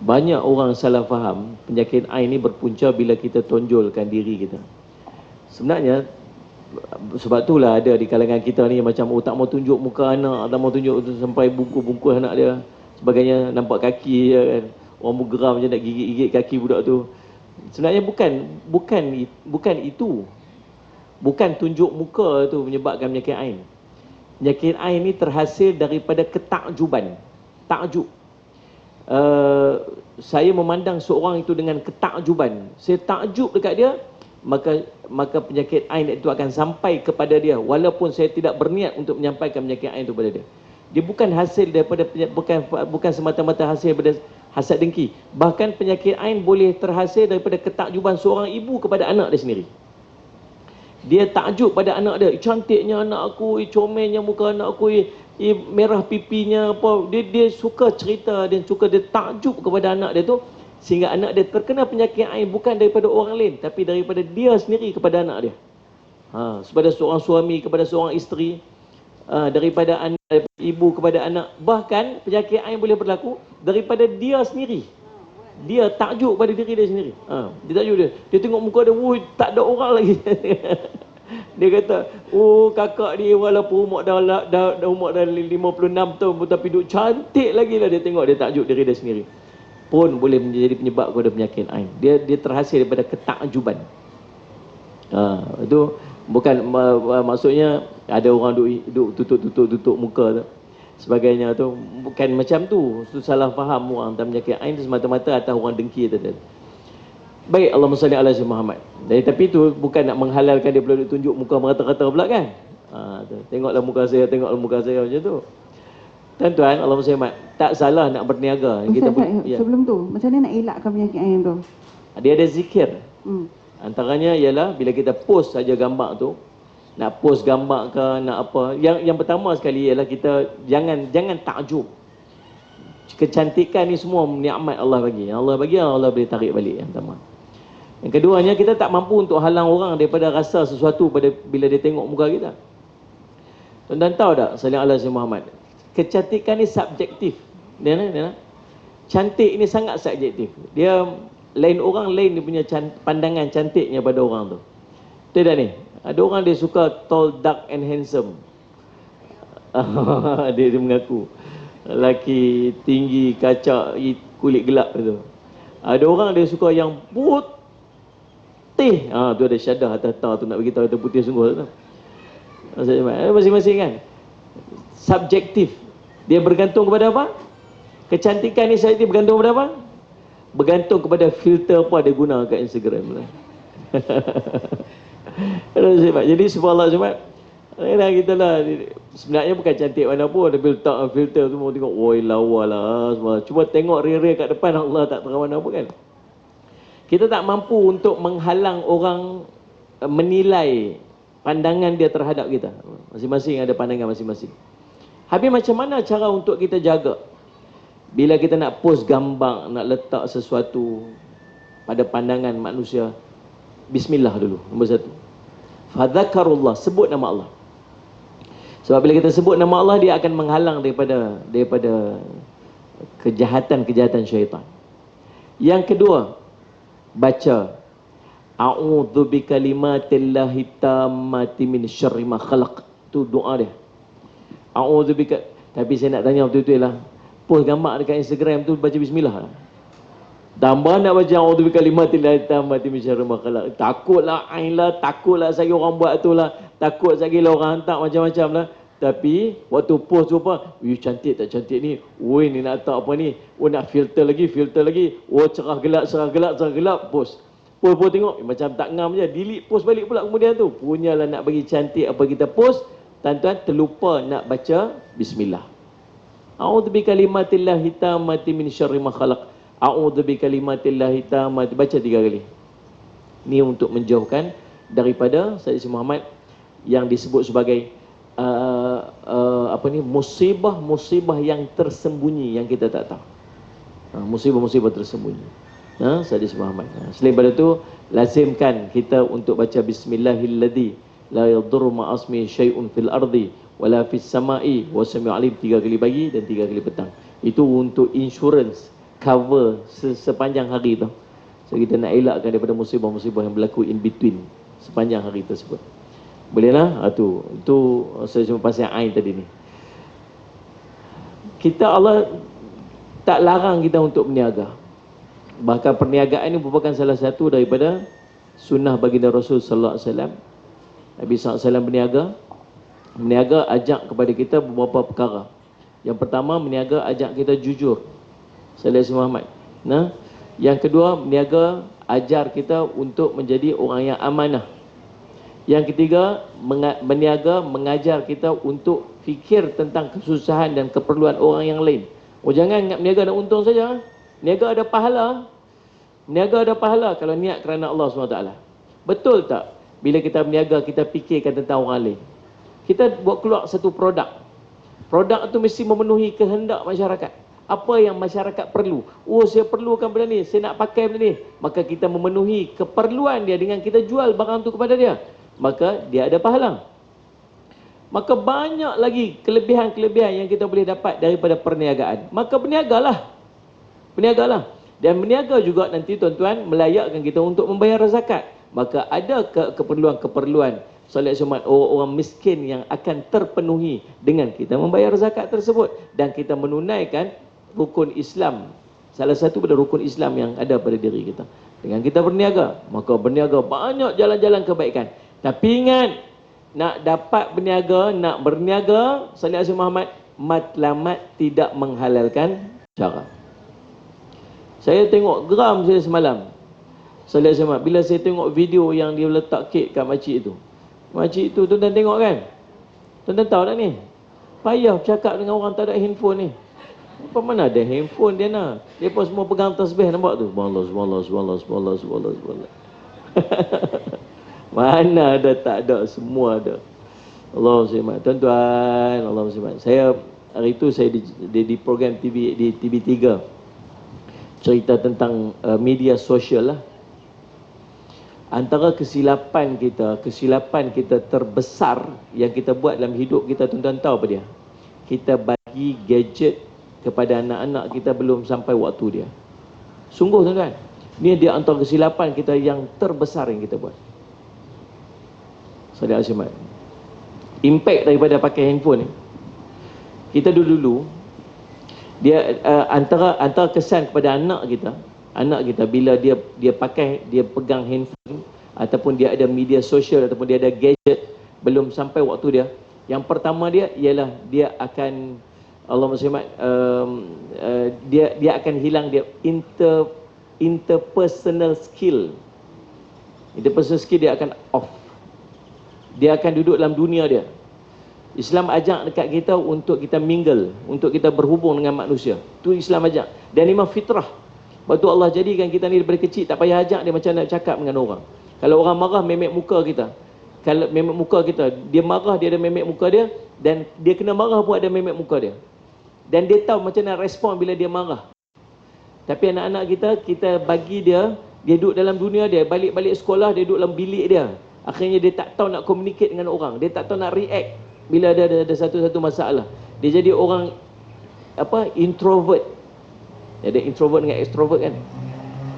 Banyak orang salah faham penyakit ain ni berpunca bila kita tonjolkan diri kita. Sebenarnya sebab itulah ada di kalangan kita ni macam tak mau tunjuk muka anak, tak mau tunjuk sampai bungkus-bungkus anak dia, sebagainya, nampak kaki je kan. Orang bergeram macam nak gigit-gigit kaki budak tu. Sebenarnya bukan itu. Bukan tunjuk muka tu menyebabkan penyakit ain. Penyakit ain ni terhasil daripada ketakjuban. Takjub. Saya memandang seorang itu dengan ketakjuban. Saya takjub dekat dia, maka penyakit ain itu akan sampai kepada dia walaupun saya tidak berniat untuk menyampaikan penyakit ain itu kepada dia. Dia bukan hasil daripada bukan semata-mata hasil daripada hasad dengki. Bahkan penyakit ain boleh terhasil daripada ketakjuban seorang ibu kepada anak dia sendiri. Dia takjub pada anak dia, cantiknya anak aku, comelnya muka anak aku, merah pipinya apa. Dia suka cerita, dia takjub kepada anak dia tu, sehingga anak dia terkena penyakit ain bukan daripada orang lain, tapi daripada dia sendiri kepada anak dia. Kepada seorang suami kepada seorang isteri, daripada anak, daripada ibu kepada anak. Bahkan penyakit ain boleh berlaku daripada dia sendiri. Dia takjub pada diri dia sendiri. Dia takjub dia tengok muka dia, tak ada orang lagi. Dia kata, kakak dia walaupun umur dah umur dah 56 tahun pun tapi duk cantik lagi lah. Dia tengok, dia takjub diri dia sendiri. Pun boleh menjadi penyebab kepada penyakit ain. Dia terhasil daripada ketakjuban. Itu bukan maksudnya ada orang duk tutup muka tu sebagainya tu, bukan macam tu. Itu salah faham orang tentang penyakit ain tu semata-mata atas orang dengki tadi. Baik, Allahumma salli ala sayyidina Muhammad. Tapi itu bukan nak menghalalkan dia perlu tunjuk muka merata-rata pula kan. Tengoklah muka saya macam tu. Tuan-tuan, Allahumma salli Muhammad, tak salah nak berniaga. Sebelum tu, macam mana nak elakkan penyakit ain tu? Dia ada zikir. Antaranya ialah bila kita post saja gambar tu, nak post gambar ke nak apa, yang pertama sekali ialah kita jangan takjub. Kecantikan ni semua nikmat Allah bagi. Allah bagi, Allah boleh tarik balik. Yang pertama. Yang keduanya, kita tak mampu untuk halang orang daripada rasa sesuatu bila dia tengok muka kita. Tuan-tuan tahu tak, sallallahu alaihi Muhammad, kecantikan ni subjektif. Dia cantik ni sangat subjektif. Dia lain orang lain dia punya pandangan cantiknya pada orang tu. Betul tak ni? Ada orang dia suka tall, dark and handsome. dia mengaku lelaki tinggi, kacak, kulit gelap tu. Ada orang dia suka yang putih. Tu ada syadah atas tu nak bagi tahu itu putih sungguh tu. Masing-masing kan. Subjektif. Dia bergantung kepada apa? Kecantikan ni saya bergantung kepada apa? Bergantung kepada filter apa dia guna kat Instagram lah. Jadi subhanallah sebab kita lah sebenarnya bukan cantik mana pun, tapi letak filter tu mau tengok, woi lawa lah semua. Cuba tengok real-real kat depan, Allah tak terang mana pun kan. Kita tak mampu untuk menghalang orang menilai pandangan dia terhadap kita. Masing-masing ada pandangan masing-masing. Habis macam mana cara untuk kita jaga bila kita nak post gambar, nak letak sesuatu pada pandangan manusia? Bismillah dulu, nombor satu. Fadzakarullah, sebut nama Allah. Sebab bila kita sebut nama Allah, dia akan menghalang daripada kejahatan-kejahatan syaitan. Yang kedua, baca a'udzu bikalimatillahi tammati min syarri ma khalaq. Tu doa dia. A'udzu bika. Tapi saya nak tanya betul-betul lah, post gambar dekat Instagram tu baca bismillah. Tambah nak baca a'udzu bikalimatillahi tammati min syarri ma khalaq. Takutlah ain lah, takutlah sagi orang buat tu lah, takut sagi orang hantar macam-macam lah. Tapi waktu post tu apa, cantik tak cantik ni, ni nak letak apa ni, nak filter lagi, cerah gelap, post tengok macam tak ngam je, delete post balik pula kemudian tu. Punyalah nak bagi cantik apa kita post, tuan-tuan terlupa nak baca bismillah. A'udzu bikalimatillahi tammati min syarri ma khalaq. A'udzu bikalimatillahi tammati, baca 3 kali. Ni untuk menjauhkan daripada Sayyidina Muhammad yang disebut sebagai musibah yang tersembunyi yang kita tak tahu. Musibah tersembunyi. Sayyidina Muhammad. Selain daripada itu, lazimkan kita untuk baca bismillahilladzi la yadurru ma'asmi syai'un fil ardi wala fis sama'i wa sami'ul alim 3 kali pagi dan 3 kali petang. Itu untuk insurance cover sepanjang hari tu. So kita nak elakkan daripada musibah-musibah yang berlaku in between sepanjang hari tersebut. Boleh lah? Itu saya cuma pasal ain tadi ni. Allah tak larang kita untuk berniaga. Bahkan perniagaan ini merupakan salah satu daripada sunnah baginda Rasul sallallahu alaihi wasallam. Nabi sallallahu alaihi wasallam berniaga ajak kepada kita beberapa perkara. Yang pertama, berniaga ajak kita jujur. Sallallahu Muhammad. Yang kedua, berniaga ajar kita untuk menjadi orang yang amanah. Yang ketiga, berniaga mengajar kita untuk fikir tentang kesusahan dan keperluan orang yang lain. Jangan ingat berniaga nak untung saja. Berniaga ada pahala. Berniaga ada pahala kalau niat kerana Allah SWT. Betul tak? Bila kita berniaga, kita fikirkan tentang orang lain. Kita buat keluar satu produk. Produk itu mesti memenuhi kehendak masyarakat. Apa yang masyarakat perlu? Oh, saya perlukan benda ni, saya nak pakai benda ni. Maka kita memenuhi keperluan dia dengan kita jual barang tu kepada dia. Maka dia ada pahala. Maka banyak lagi kelebihan-kelebihan yang kita boleh dapat daripada perniagaan. Maka berniagalah. Berniagalah. Dan berniaga juga nanti tuan-tuan melayakkan kita untuk membayar zakat. Maka ada keperluan-keperluan solat Jumaat orang-orang miskin yang akan terpenuhi dengan kita membayar zakat tersebut. Dan kita menunaikan rukun Islam. Salah satu pada rukun Islam yang ada pada diri kita. Dengan kita berniaga, maka berniaga banyak jalan-jalan kebaikan. Tapi ingat, nak dapat berniaga, nak berniaga, Salih Asy Muhammad, matlamat tidak menghalalkan cara. Saya tengok geram saya semalam, Salih Asy Muhammad, bila saya tengok video yang dia letak kek kat makcik tu. Makcik tu tuan-tuan tengok kan? Tuan-tuan tahu tak ni? Payah cakap dengan orang tak ada handphone ni. Apa mana ada handphone dia nak? Dia pun semua pegang tasbih, nampak tu? Balas. Mana ada, tak ada, semua ada. Allahumma salli ala tuan-tuan, Allahumma salli. Saya hari itu saya di program TV di TV3 cerita tentang media sosial lah. Antara kesilapan kita terbesar yang kita buat dalam hidup kita, tuan-tuan tahu apa dia? Kita bagi gadget kepada anak-anak kita belum sampai waktu dia. Sungguh tuan-tuan, ni dia antara kesilapan kita yang terbesar yang kita buat. Saudara Asy Muhammad, impact daripada pakai handphone ni, kita dulu dia antara kesan kepada anak kita bila dia pegang handphone ataupun dia ada media sosial ataupun dia ada gadget belum sampai waktu dia. Yang pertama dia ialah dia akan Allahumma salli dia akan hilang dia interpersonal skill. Interpersonal skill dia akan off. Dia akan duduk dalam dunia dia. Islam ajak dekat kita untuk kita mingle, untuk kita berhubung dengan manusia. Tu Islam ajak. Dan memang fitrah. Sebab tu Allah jadikan kita ni daripada kecil tak payah ajak dia macam nak cakap dengan orang. Kalau orang marah, memek muka kita. Kalau memek muka kita, dia marah, dia ada memek muka dia, dan dia kena marah pun ada memek muka dia. Dan dia tahu macam mana respon bila dia marah. Tapi anak-anak kita bagi dia duduk dalam dunia dia, balik-balik sekolah dia duduk dalam bilik dia. Akhirnya dia tak tahu nak communicate dengan orang, dia tak tahu nak react bila ada satu-satu masalah. Dia jadi orang introvert. Ada introvert dengan extrovert kan.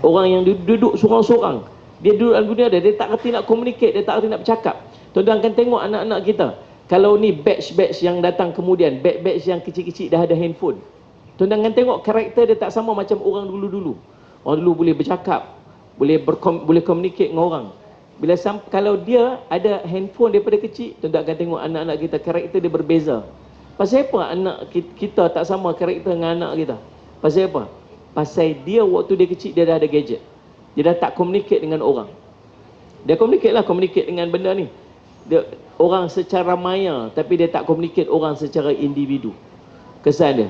Orang yang duduk sorang-sorang, dia duduk dalam dunia dia, dia tak kerti nak communicate, dia tak kerti nak bercakap. Tuan-tuan akan tengok anak-anak kita, kalau ni batch yang datang kemudian, batch yang kecil-kecil dah ada handphone, tuan-tuan akan tengok karakter dia tak sama macam orang dulu-dulu. Orang dulu boleh bercakap, boleh communicate dengan orang. Kalau dia ada handphone daripada kecil, tuan-tuan akan tengok anak-anak kita karakter dia berbeza. Pasal apa anak kita tak sama karakter dengan anak kita? Pasal apa? Pasal dia waktu dia kecil dia dah ada gadget. Dia dah tak communicate dengan orang. Dia communicate dengan benda ni. Dia orang secara maya, tapi dia tak communicate orang secara individu. Kesan dia.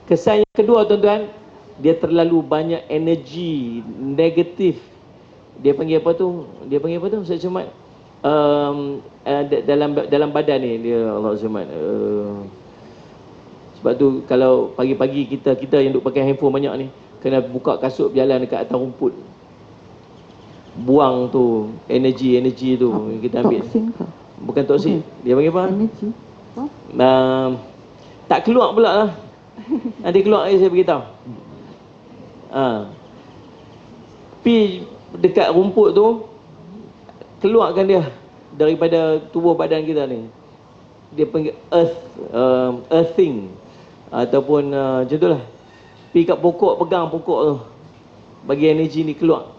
Kesan yang kedua tuan-tuan, dia terlalu banyak energi negatif. Dia panggil apa tu? Ustaz Jumat. Dalam badan ni dia Allah Jumat. Sebab tu kalau pagi-pagi kita yang duk pakai handphone banyak ni, kena buka kasut berjalan dekat atas rumput. Buang tu energi tu kita ambil. Toksin ke? Bukan toksin. Okay. Dia panggil apa? Energi. Tak keluar pula lah. Nanti keluar saya beritahu. Pi dekat rumput tu, keluarkan dia daripada tubuh badan kita ni. Dia panggil earthing ataupun macam tu lah. Pergi kat pokok, pegang pokok tu, bagi energi ni keluar.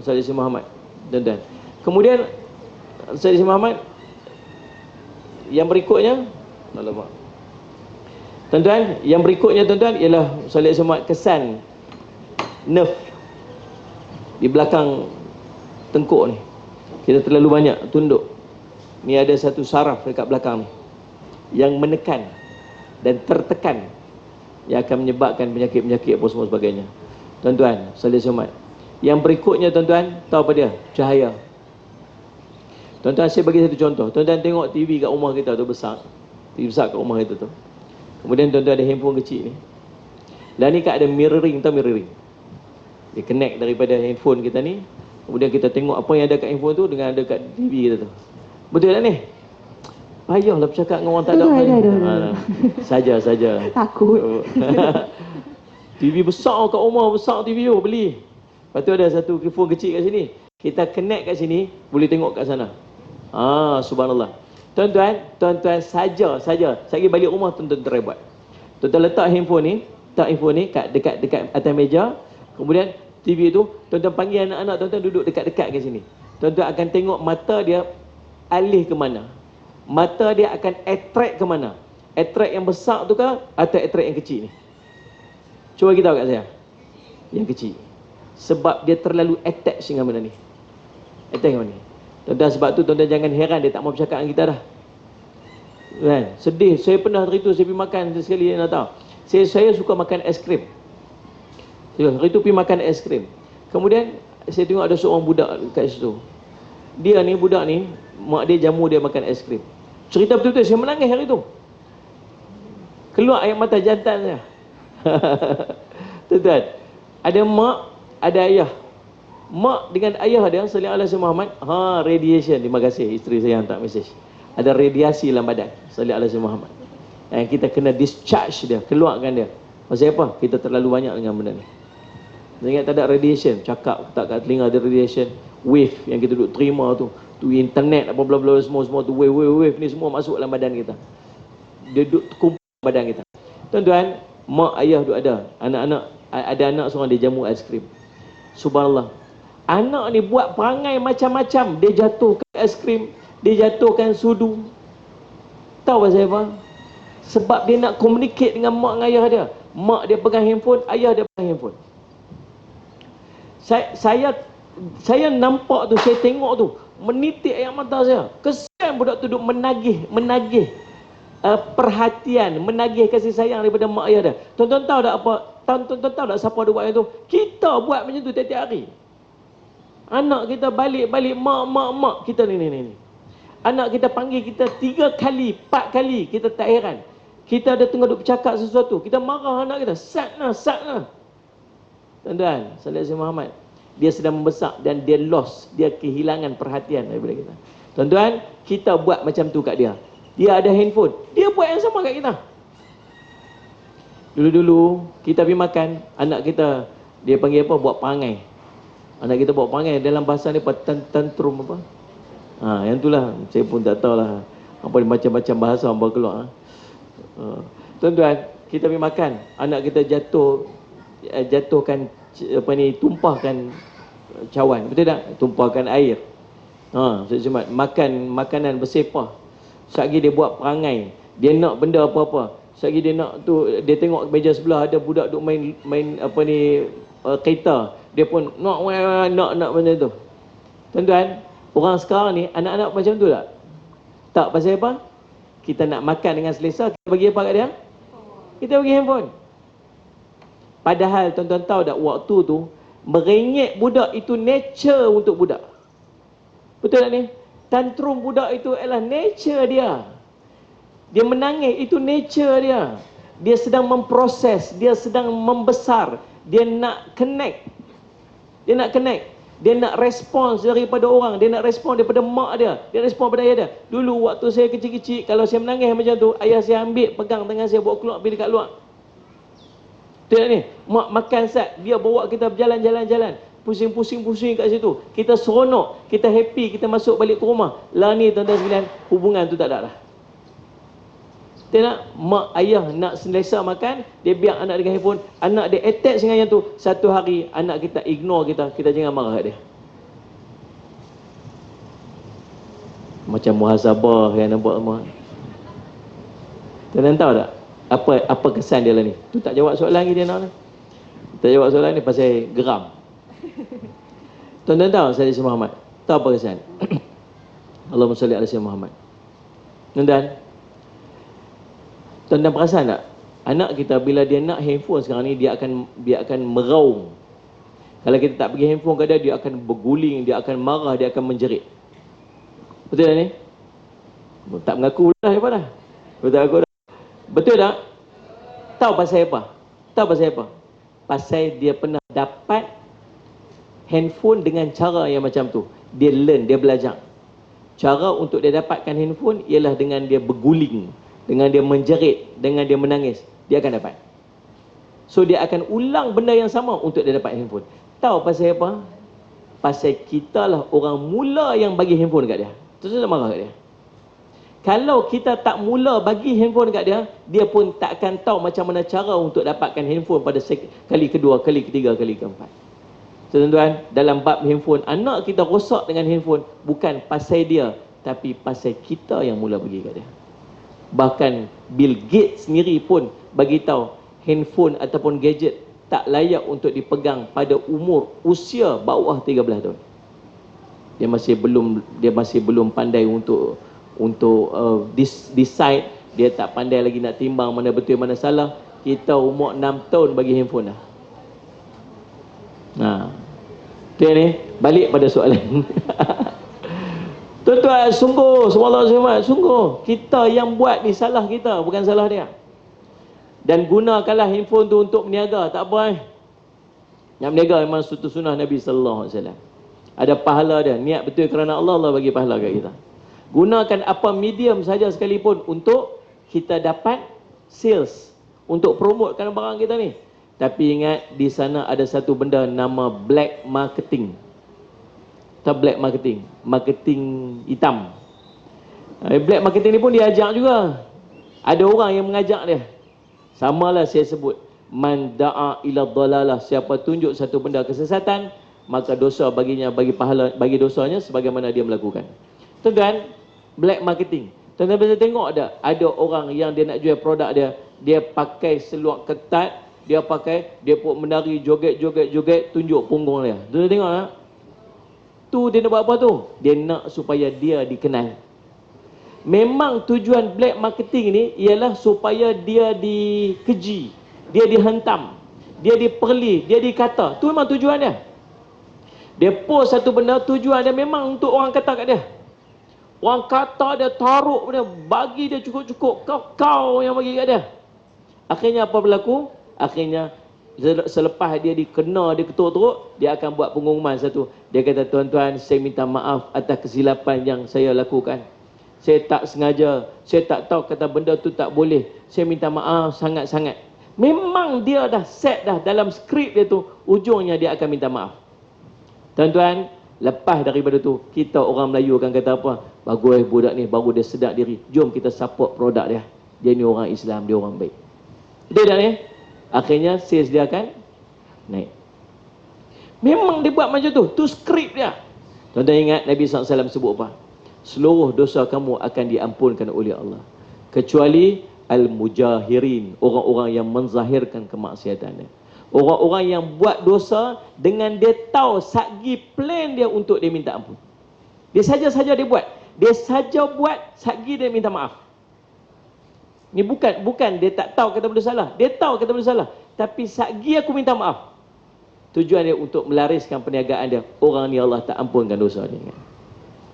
Salih Asy Muhammad dan kemudian Salih Asy Muhammad yang berikutnya, alamak tuan-tuan, yang berikutnya tuan-tuan ialah Salih Asy Muhammad kesan nerve di belakang tengkuk ni. Kita terlalu banyak tunduk. Ni ada satu saraf dekat belakang ni yang menekan dan tertekan, yang akan menyebabkan penyakit-penyakit apa semua sebagainya. Tuan-tuan, Salih Asy Muhammad. Yang berikutnya tuan-tuan, tahu apa dia? Cahaya. Tuan-tuan, saya bagi satu contoh. Tuan-tuan tengok TV kat rumah kita tu besar. TV besar kat rumah kita tu. Kemudian tuan-tuan ada handphone kecil ni. Dan ni kat ada mirroring, tahu mirroring? Dia connect daripada handphone kita ni, kemudian kita tengok apa yang ada kat handphone tu dengan ada kat TV kita tu. Betul tak ni? Payahlah bercakap dengan orang tak ada. Saja. Takut. TV besar kat rumah, besar TV tu beli. Lepas tu ada satu phone kecil kat sini. Kita connect kat sini, boleh tengok kat sana. Subhanallah. Tuan-tuan saja. Saya balik rumah tuan-tuan try buat. Tuan-tuan letak handphone ni kat dekat atas meja. Kemudian TV tu, tuan-tuan panggil anak-anak tuan-tuan duduk dekat-dekat kat sini. Tuan-tuan akan tengok mata dia alih ke mana. Mata dia akan attract ke mana. Attract yang besar tu ke atau attract yang kecil ni? Cuba kita tahu kat saya. Yang kecil. Sebab dia terlalu attach dengan benda ni. Attach dengan benda ni. Tuan-tuan, sebab tu tuan-tuan jangan heran dia tak mau bercakap dengan kita dah. Kan? Sedih. Saya pernah hari tu saya pergi makan sekali, nak tahu. Saya suka makan es krim. Hari tu pergi makan es krim. Kemudian saya tengok ada seorang budak kat situ. Dia ni, budak ni, mak dia jamu dia makan es krim. Cerita betul-betul, saya menangis hari tu. Keluar air mata jantan saya. Tuan-tuan, ada mak, ada ayah. Mak dengan ayah dia, sallallahu alaihi Muhammad, radiation. Terima kasih, isteri saya hantar mesej. Ada radiasi dalam badan, sallallahu alaihi Muhammad. Dan kita kena discharge dia, keluarkan dia. Pasal apa? Kita terlalu banyak dengan benda ni. Ingat tak ada radiation, cakap tak kat telinga ada radiation, wave yang kita duduk terima tu internet apa bla bla semua tu wave ni semua masuk dalam badan kita. Dia duduk kumpul badan kita. Tuan-tuan, mak ayah duduk ada, anak-anak ada anak seorang dia jamu es krim. Subhanallah. Anak ni buat perangai macam-macam, dia jatuhkan es krim, dia jatuhkan sudu. Tahu pasal apa? Sebab dia nak communicate dengan mak dan ayah dia. Mak dia pegang handphone, ayah dia pegang handphone. Saya nampak tu, saya tengok tu, menitik air mata saya. Kesian budak tu duduk menagih perhatian, menagih kasih sayang daripada mak ayah dia. Tuan-tuan tahu tak apa? Tuan-tuan tahu tak siapa ada buat yang tu? Kita buat macam tu tiap-tiap hari. Anak kita balik, mak, kita ni. Anak kita panggil kita 3 kali, 4 kali, kita tak heran. Kita ada tengah duduk bercakap sesuatu, kita marah anak kita, satna. Tuan-tuan, sallallahu alaihi Muhammad, dia sedang membesar dan dia lost, dia kehilangan perhatian daripada kita. Tuan-tuan, kita buat macam tu kat dia. Dia ada handphone, dia buat yang sama kat kita. Dulu-dulu kita pergi makan, anak kita dia panggil apa? Buat perangai. Anak kita buat perangai dalam bahasa ni apa? Tantrum apa? Yang itulah, saya pun tak tahulah apa macam-macam bahasa yang baru keluar. Tuan-tuan, kita pergi makan, anak kita jatuhkan apa ni, tumpahkan cawan, betul tak? Tumpahkan air. Cuma makan makanan bersepah. Sekali dia buat perangai, dia nak benda apa-apa. Sekali dia nak tu, dia tengok meja sebelah ada budak duk main apa ni, kereta. Dia pun nak benda tu. Tuan-tuan, orang sekarang ni anak-anak macam tu tak? Tak, pasal apa? Kita nak makan dengan selesa, kita bagi apa kat dia? Kita bagi handphone. Padahal tuan-tuan tahu tak, waktu tu merengek budak itu nature untuk budak. Betul tak ni? Tantrum budak itu adalah nature dia. Dia menangis, itu nature dia. Dia sedang memproses, dia sedang membesar, dia nak connect. Dia nak respons daripada orang, dia nak respon daripada mak dia, dia respon daripada ayah dia. Dulu waktu saya kecil-kecil, kalau saya menangis macam tu, ayah saya ambil, pegang tangan saya, bawa keluar, pergi dekat luar. Tengok ni, mak makan sat, dia bawa kita berjalan-jalan, pusing-pusing kat situ. Kita seronok, kita happy, kita masuk balik ke rumah. Lah ni tuan-tuan sekalian, hubungan tu tak ada dah. Tengok, mak ayah nak selesa makan, dia biar anak dengan handphone, anak dia attach dengan yang tu. Satu hari anak kita ignore kita jangan marah kat dia. Macam muhasabah yang nampak semua. Tuan-tuan tahu tak apa kesan dia lah ni? Tu tak jawab soalan lagi dia nak. Tak jawab soalan ni pasal geram. Tuan-tuan tahu Sayyidina Muhammad, tahu apa kesan? Allahumma salli ala Sayyidina Muhammad. Tuan-tuan perasan tak? Anak kita bila dia nak handphone sekarang ni, dia akan meraung. Kalau kita tak bagi handphone ke dia akan berguling, dia akan marah, dia akan menjerit. Betul tak ni? Tak mengaku dah apa dah. Betul tak? Betul tak? Tahu pasal apa? Tahu pasal apa? Pasal dia pernah dapat handphone dengan cara yang macam tu. Dia learn, dia belajar. Cara untuk dia dapatkan handphone ialah dengan dia berguling, dengan dia menjerit, dengan dia menangis. Dia akan dapat. So dia akan ulang benda yang sama untuk dia dapat handphone. Tahu pasal apa? Pasal kita lah orang mula yang bagi handphone kat dia. Terus dia marah kat dia. Kalau kita tak mula bagi handphone kat dia, dia pun tak akan tahu macam mana cara untuk dapatkan handphone pada kali kedua, kali ketiga, kali keempat. Tuan-tuan, dalam bab handphone, anak kita rosak dengan handphone bukan pasal dia, tapi pasal kita yang mula bagi kat dia. Bahkan Bill Gates sendiri pun bagi tahu handphone ataupun gadget tak layak untuk dipegang pada usia bawah 13 tahun. Dia masih belum pandai untuk decide, dia tak pandai lagi nak timbang mana betul mana salah. Kita umur 6 tahun bagi handphone dah. Tu ni balik pada soalan. Tuan-tuan, sungguh sungguh kita yang buat ni salah kita, bukan salah dia. Dan gunakanlah handphone tu untuk berniaga, tak apa Yang berniaga memang sunnah Nabi sallallahu alaihi wasallam. Ada pahala dia, niat betul kerana Allah, Allah bagi pahala kat kita. Gunakan apa medium saja sekalipun untuk kita dapat sales, untuk promotekan barang kita ni. Tapi ingat, di sana ada satu benda nama black marketing. Atau black marketing, marketing hitam. Black marketing ni pun diajak juga. Ada orang yang mengajak dia. Samalah saya sebut, man da'a ila dhalalah, siapa tunjuk satu benda kesesatan, maka dosa baginya, bagi dosanya sebagaimana dia melakukan. Tuan-tuan, black marketing. Tuan-tuan bisa tengok ada orang yang dia nak jual produk dia, dia pakai seluar ketat, dia pun menari joget, tunjuk punggung dia. Tuan-tuan tengok tak? Tu dia nak buat apa tu? Dia nak supaya dia dikenal. Memang tujuan black marketing ni ialah supaya dia dikeji, dia dihentam, dia diperli, dia dikata. Tu memang tujuan dia. Dia post satu benda, tujuan dia memang untuk orang kata kat dia. Orang kata dia, taruh dia, bagi dia cukup-cukup, kau yang bagi kat dia. Akhirnya apa berlaku? Akhirnya selepas dia dikena, dia ketuk teruk, dia akan buat pengumuman satu. Dia kata, tuan-tuan, saya minta maaf atas kesilapan yang saya lakukan. Saya tak sengaja, saya tak tahu kata benda tu tak boleh. Saya minta maaf sangat-sangat. Memang dia dah set dah dalam skrip dia tu, ujungnya dia akan minta maaf. Tuan-tuan, lepas daripada tu, kita orang Melayu akan kata apa? Bagus budak ni, baru dia sedar diri. Jom kita support produk dia. Dia ni orang Islam, dia orang baik. Dia dah ni, akhirnya sales dia akan naik. Memang dia buat macam tu. Tu skrip dia. Tuan-tuan ingat Nabi SAW sebut apa? Seluruh dosa kamu akan diampunkan oleh Allah, kecuali al-mujahirin, orang-orang yang menzahirkan kemaksiatan dia. Orang-orang yang buat dosa dengan dia tahu satgi plan dia untuk dia minta ampun. Dia saja-saja dia buat. Dia saja buat satgi dia minta maaf. Ni bukan dia tak tahu kata benda salah. Dia tahu kata benda salah. Tapi satgi aku minta maaf. Tujuan dia untuk melariskan perniagaan dia. Orang ni Allah tak ampunkan dosa dia.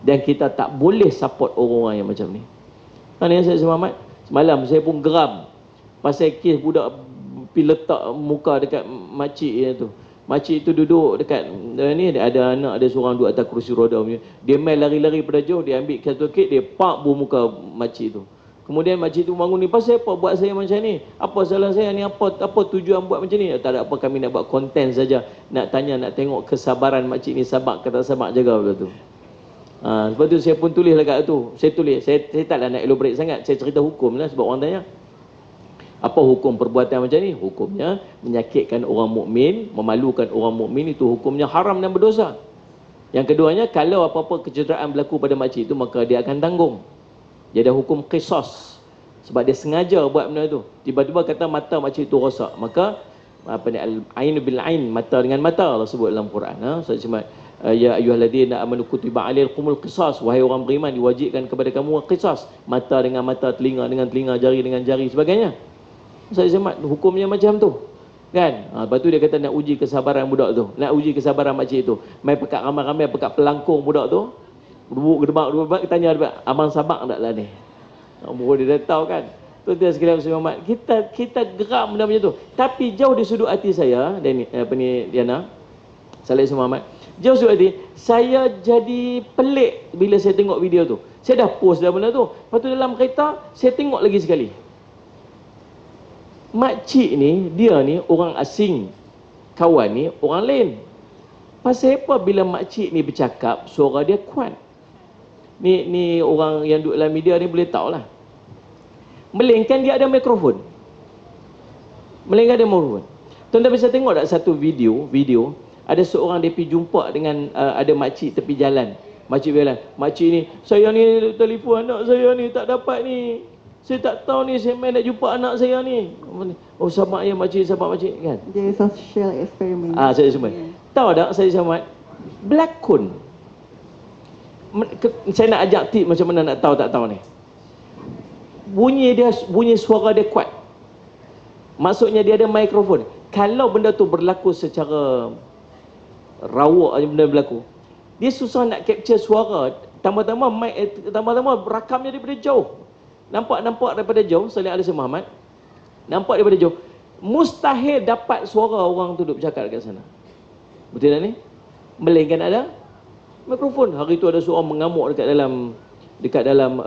Dan kita tak boleh support orang-orang yang macam ni. Kan yang saya selamat, semalam saya pun geram pasal kes budak pergi letak muka dekat makcik dia tu. Makcik tu duduk dekat ni, ada anak dia seorang duduk atas kerusi roda punya. Dia main lari-lari pada jauh, dia ambil satu kek, dia pak muka makcik tu. Kemudian makcik tu bangun ni, pasal apa buat saya macam ni? Apa salah saya ni? Apa tujuan buat macam ni? Tak ada apa, kami nak buat konten saja. Nak tanya, nak tengok kesabaran makcik ni, sabar ke tak sabar, jaga benda tu. Sebab tu saya pun tulis lah kat tu. Saya taklah nak elaborate sangat. Saya cerita hukum lah sebab orang tanya. Apa hukum perbuatan macam ni? Hukumnya menyakitkan orang mukmin, memalukan orang mukmin, itu hukumnya haram dan berdosa. Yang keduanya, kalau apa-apa kecederaan berlaku pada makcik itu, maka dia akan tanggung. Dia ada hukum qisas. Sebab dia sengaja buat benda tu. Tiba-tiba kata mata makcik itu rosak. Maka apa ni, al-ain bil ain, mata dengan mata Allah sebut dalam Quran. Ya ayyuhalladzina amanu kutiba alaikumul qisas, wahai orang beriman, diwajibkan kepada kamu qisas, mata dengan mata, telinga dengan telinga, jari dengan jari, sebagainya. Saya semat hukumnya macam tu. Kan? Lepas tu dia kata nak uji kesabaran budak tu, nak uji kesabaran makcik tu. Mai pekat ramai-ramai, pekat pelangkung budak tu. Gedebak-gedebak tanya dia, abang sabar tak lah ni? Dia dah tahu kan. Tuan-tuan sekalian Muslim Muhammad, kita geram benda macam tu. Tapi jauh di sudut hati saya, dan apa ni Diana, Saleh Muhammad, jauh sudut hati, saya jadi pelik bila saya tengok video tu. Saya dah post dah benda tu. Lepas tu dalam kereta, saya tengok lagi sekali. Makcik ni, dia ni orang asing. Kawan ni orang lain. Pasal apa bila makcik ni bercakap, suara dia kuat? Ni orang yang duduk dalam media ni boleh tahu lah. Melainkan dia ada mikrofon. Tuan-tuan bisa tengok tak satu video, ada seorang dia pergi jumpa dengan ada makcik tepi jalan. Makcik ni, saya ni telefon anak saya ni tak dapat ni. Saya tak tahu ni, saya main nak jumpa anak saya ni. Oh, sabar ya makcik, kan. Dia social experiment. Saya semua. Tahu tak saya sama berlakon. Saya nak ajak tip macam mana nak tahu tak tahu ni. Bunyi suara dia kuat. Maksudnya dia ada mikrofon. Kalau benda tu berlaku secara rawak aja benda berlaku, dia susah nak capture suara. Tambah-tambah rakamnya daripada jauh. Nampak daripada jauh, Salih Alaihi Muhammad. Nampak daripada jauh. Mustahil dapat suara orang tu duduk bercakap dekat sana. Betul tak ni? Melainkan ada mikrofon. Hari tu ada seorang mengamuk dekat dalam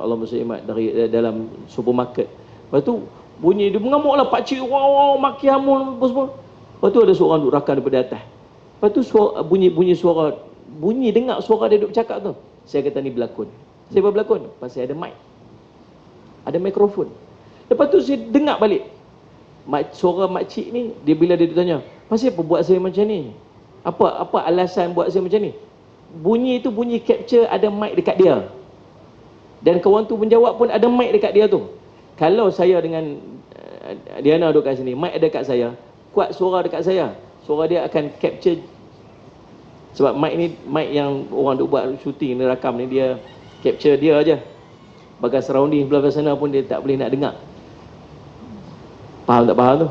Allahumma salli dari dalam supermarket. Lepas tu bunyi dia mengamuklah, pak cik wow maki hamun apa semua. Lepas tu ada seorang duduk rakam daripada atas. Lepas tu bunyi dengar suara dia duduk bercakap tu. Saya kata ni berlakon. Saya berlakon pasal ada mic. Ada mikrofon. Lepas tu saya dengar balik. Suara makcik ni, bila dia tanya, pasal apa buat saya macam ni? Apa alasan buat saya macam ni? Bunyi tu bunyi capture ada mic dekat dia. Dan kawan tu menjawab pun ada mic dekat dia tu. Kalau saya dengan Diana duduk kat sini, mic ada dekat saya, kuat suara dekat saya, suara dia akan capture. Sebab mic ni, mic yang orang duk buat shooting ni, rakam ni, dia capture dia aja. Bagai surrounding belah sana pun dia tak boleh nak dengar. Faham tak faham tu?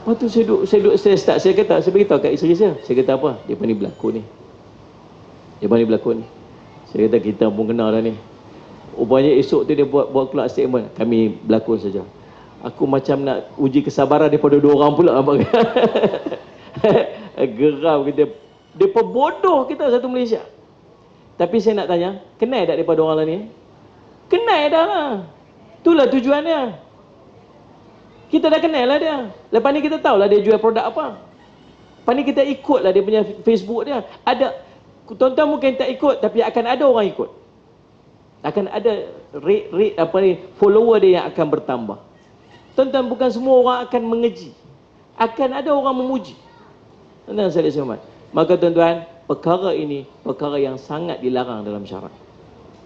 Lepas tu saya kata, saya beritahu kat isteri saya kata apa? Dia pandai berlakon ni. Saya kata kita pun kenal dah ni. Rupanya esok tu dia buat keluar statement, kami berlakon saja. Aku macam nak uji kesabaran daripada dua orang pula. Geram kita. Depa bodoh kita satu Malaysia. Tapi saya nak tanya, kenal tak daripada orang lain ni? Kenal dah lah. Itulah tujuannya. Kita dah kenal lah dia. Lepas ni kita tahulah dia jual produk apa. Lepas ni kita ikutlah dia punya Facebook dia. Tuan-tuan mungkin tak ikut, tapi akan ada orang ikut. Akan ada follower dia yang akan bertambah. Tuan-tuan, bukan semua orang akan mengeji. Akan ada orang memuji. Tuan-tuan saya selamat. Maka tuan-tuan, perkara ini perkara yang sangat dilarang dalam syarak.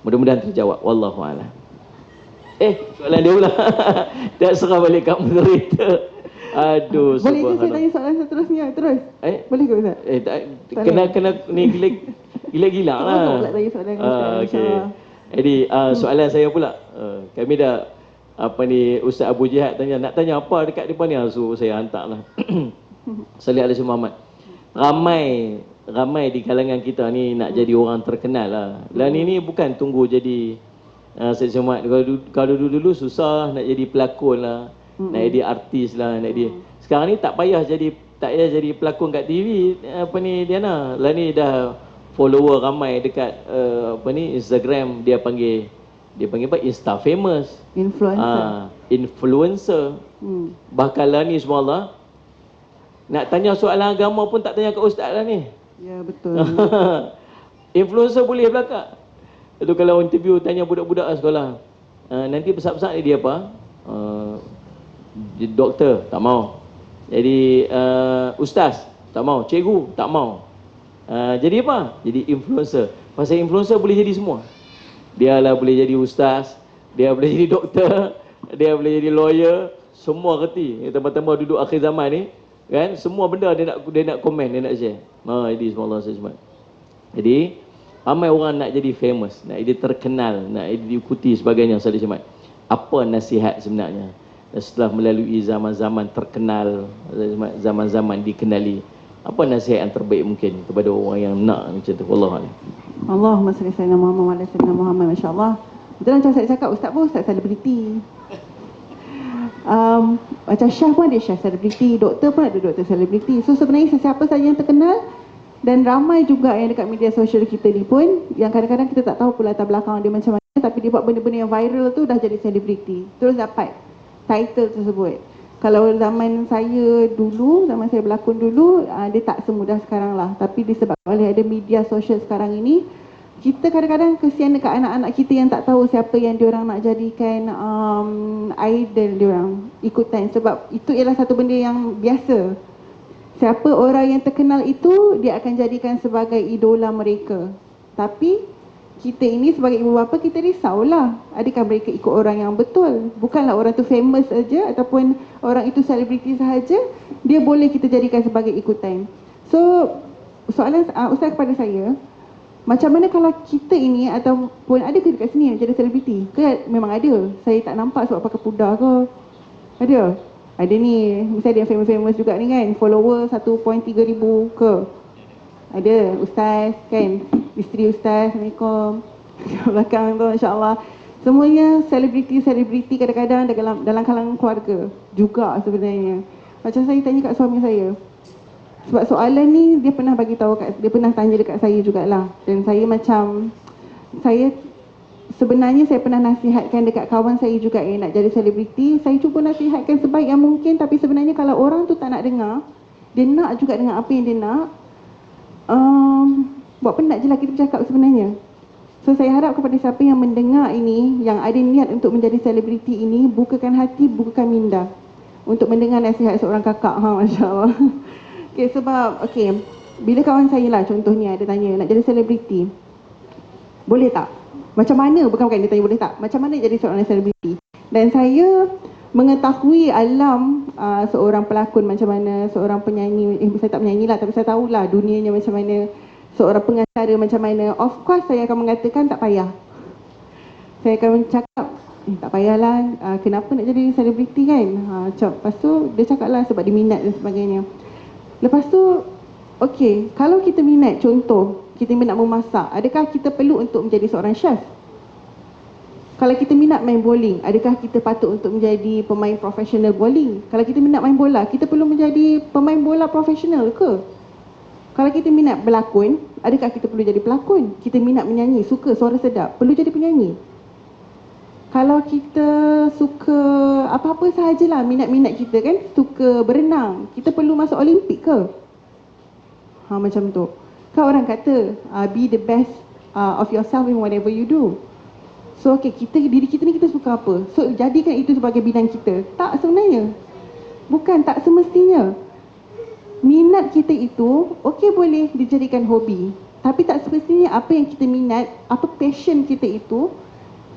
Mudah-mudahan terjawab. Wallahu a'lam. Soalan dia pula. Dah serah balik kat moderator. Aduh, boleh ke saya tanya soalan seterusnya terus? Boleh ke Ustaz? Kena ni gila-gila lah. Saya pula tanya soalan okay. Jadi soalan saya pula. Kami dah Ustaz Abu Jihad nak tanya apa dekat depan ni, so saya hantar lah. Salih Alaihi Muhammad. Ramai di kalangan kita ni nak jadi orang terkenal lah. Dan ini bukan tunggu jadi Said Somad. Kalau dulu susah nak jadi pelakon lah, nak jadi artis lah, sekarang ni tak payah jadi pelakon kat TV. Diana lah ni dah follower ramai dekat Instagram. Dia panggil apa? Insta famous, influencer. Bahkan lah ni semua Allah nak tanya soalan agama pun tak tanya ke ustaz lah ni. Ya, betul. Influencer boleh belakang. Itu kalau interview tanya budak-budak sekolah, nanti besar-besar ni dia apa? Doktor, tak mau. Jadi ustaz, tak mau. Cikgu, tak mau. Jadi apa? Jadi influencer. Pasal influencer boleh jadi semua. Dia lah boleh jadi ustaz, dia boleh jadi doktor, dia boleh jadi lawyer, semua reti. Tambah-tambah duduk akhir zaman ni, kan? Semua benda dia nak komen, dia nak share. Jadi semua Allah SWT. Jadi ramai orang nak jadi famous, nak jadi terkenal, nak jadi diikuti sebagainya. Salih Somad, apa nasihat sebenarnya setelah melalui zaman-zaman terkenal, zaman-zaman dikenali, apa nasihat yang terbaik mungkin kepada orang yang nak macam tu? Wallahualam. Allahumma salli ala Muhammad wa ala sayyidina Muhammad. Masya-Allah. Betul macam saya cakap, ustaz pun ustaz selebriti. Macam chef pun ada chef selebriti, doktor pun ada doktor selebriti. So sebenarnya sesiapa saja yang terkenal, dan ramai juga yang dekat media sosial kita ni pun yang kadang-kadang kita tak tahu pula latar belakang dia macam mana, tapi dia buat benda-benda yang viral tu dah jadi selebriti, terus dapat title tersebut. Kalau zaman saya dulu, zaman saya berlakon dulu, dia tak semudah sekarang lah. Tapi disebabkan oleh ada media sosial sekarang ini, kita kadang-kadang kesian dekat anak-anak kita yang tak tahu siapa yang diorang nak jadikan idol diorang, ikutan. Sebab itu ialah satu benda yang biasa. Siapa orang yang terkenal itu, dia akan jadikan sebagai idola mereka. Tapi kita ini sebagai ibu bapa, kita risaulah, adakah mereka ikut orang yang betul? Bukanlah orang tu famous saja ataupun orang itu selebriti sahaja, dia boleh kita jadikan sebagai ikutan. So soalan ustaz kepada saya, macam mana kalau kita ini ataupun ada ke dekat sini yang jadi selebriti? Ke memang ada, saya tak nampak sebab pakai pudar ke? Ada? Ada ni, misalnya ada yang famous-famous juga ni kan, follower 1.3 ribu ke? Ada ustaz kan, isteri ustaz, Assalamualaikum, belakang tu insyaAllah. Semuanya selebriti-selebriti kadang-kadang dalam kalangan keluarga juga sebenarnya. Macam saya tanya kat suami saya, sebab soalan ni dia pernah bagi tahu dia pernah tanya dekat saya jugalah. Dan saya macam, sebenarnya saya pernah nasihatkan dekat kawan saya juga yang nak jadi selebriti. Saya cuba nasihatkan sebaik yang mungkin, tapi sebenarnya kalau orang tu tak nak dengar, dia nak juga dengan apa yang dia nak, buat penat je lah kita bercakap sebenarnya. So saya harap kepada siapa yang mendengar ini, yang ada niat untuk menjadi selebriti ini, bukakan hati, bukakan minda untuk mendengar nasihat seorang kakak. Masya Allah. Okay, sebab bila kawan saya lah contohnya ada tanya nak jadi selebriti, boleh tak? Macam mana, bukan dia tanya boleh tak, macam mana jadi seorang selebriti? Dan saya mengetahui alam seorang pelakon macam mana, seorang penyanyi, saya tak menyanyi lah, tapi saya tahulah dunianya macam mana, seorang pengacara macam mana. Of course saya akan mengatakan tak payah. Saya akan cakap, tak payahlah, kenapa nak jadi selebriti kan? Lepas tu dia cakap lah sebab dia minat dan sebagainya. Lepas tu, kalau kita minat, contoh, kita minat memasak, adakah kita perlu untuk menjadi seorang chef? Kalau kita minat main bowling, adakah kita patut untuk menjadi pemain profesional bowling? Kalau kita minat main bola, kita perlu menjadi pemain bola profesional ke? Kalau kita minat berlakon, adakah kita perlu jadi pelakon? Kita minat menyanyi, suka suara sedap, perlu jadi penyanyi? Kalau kita suka apa-apa sahajalah, minat-minat kita kan, suka berenang, kita perlu masuk Olimpik ke? Macam tu. Kan orang kata, be the best of yourself in whatever you do. So diri kita ni kita suka apa? So jadikan itu sebagai bidang kita. Tak sebenarnya. Bukan, tak semestinya. Minat kita itu, boleh dijadikan hobi. Tapi tak semestinya apa yang kita minat, apa passion kita itu,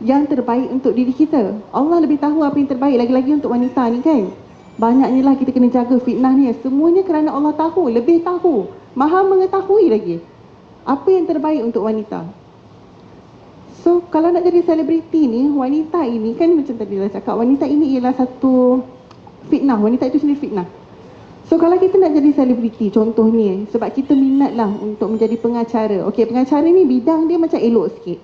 yang terbaik untuk diri kita. Allah lebih tahu apa yang terbaik, lagi-lagi untuk wanita ni kan. Banyaknya lah kita kena jaga fitnah ni. Semuanya kerana Allah tahu, lebih tahu, maha mengetahui lagi apa yang terbaik untuk wanita. So kalau nak jadi selebriti ni, wanita ini kan macam tadi dah cakap, wanita ini ialah satu fitnah, wanita itu sendiri fitnah. So kalau kita nak jadi selebriti, contohnya sebab kita minat lah untuk menjadi pengacara. Pengacara ni bidang dia macam elok sikit,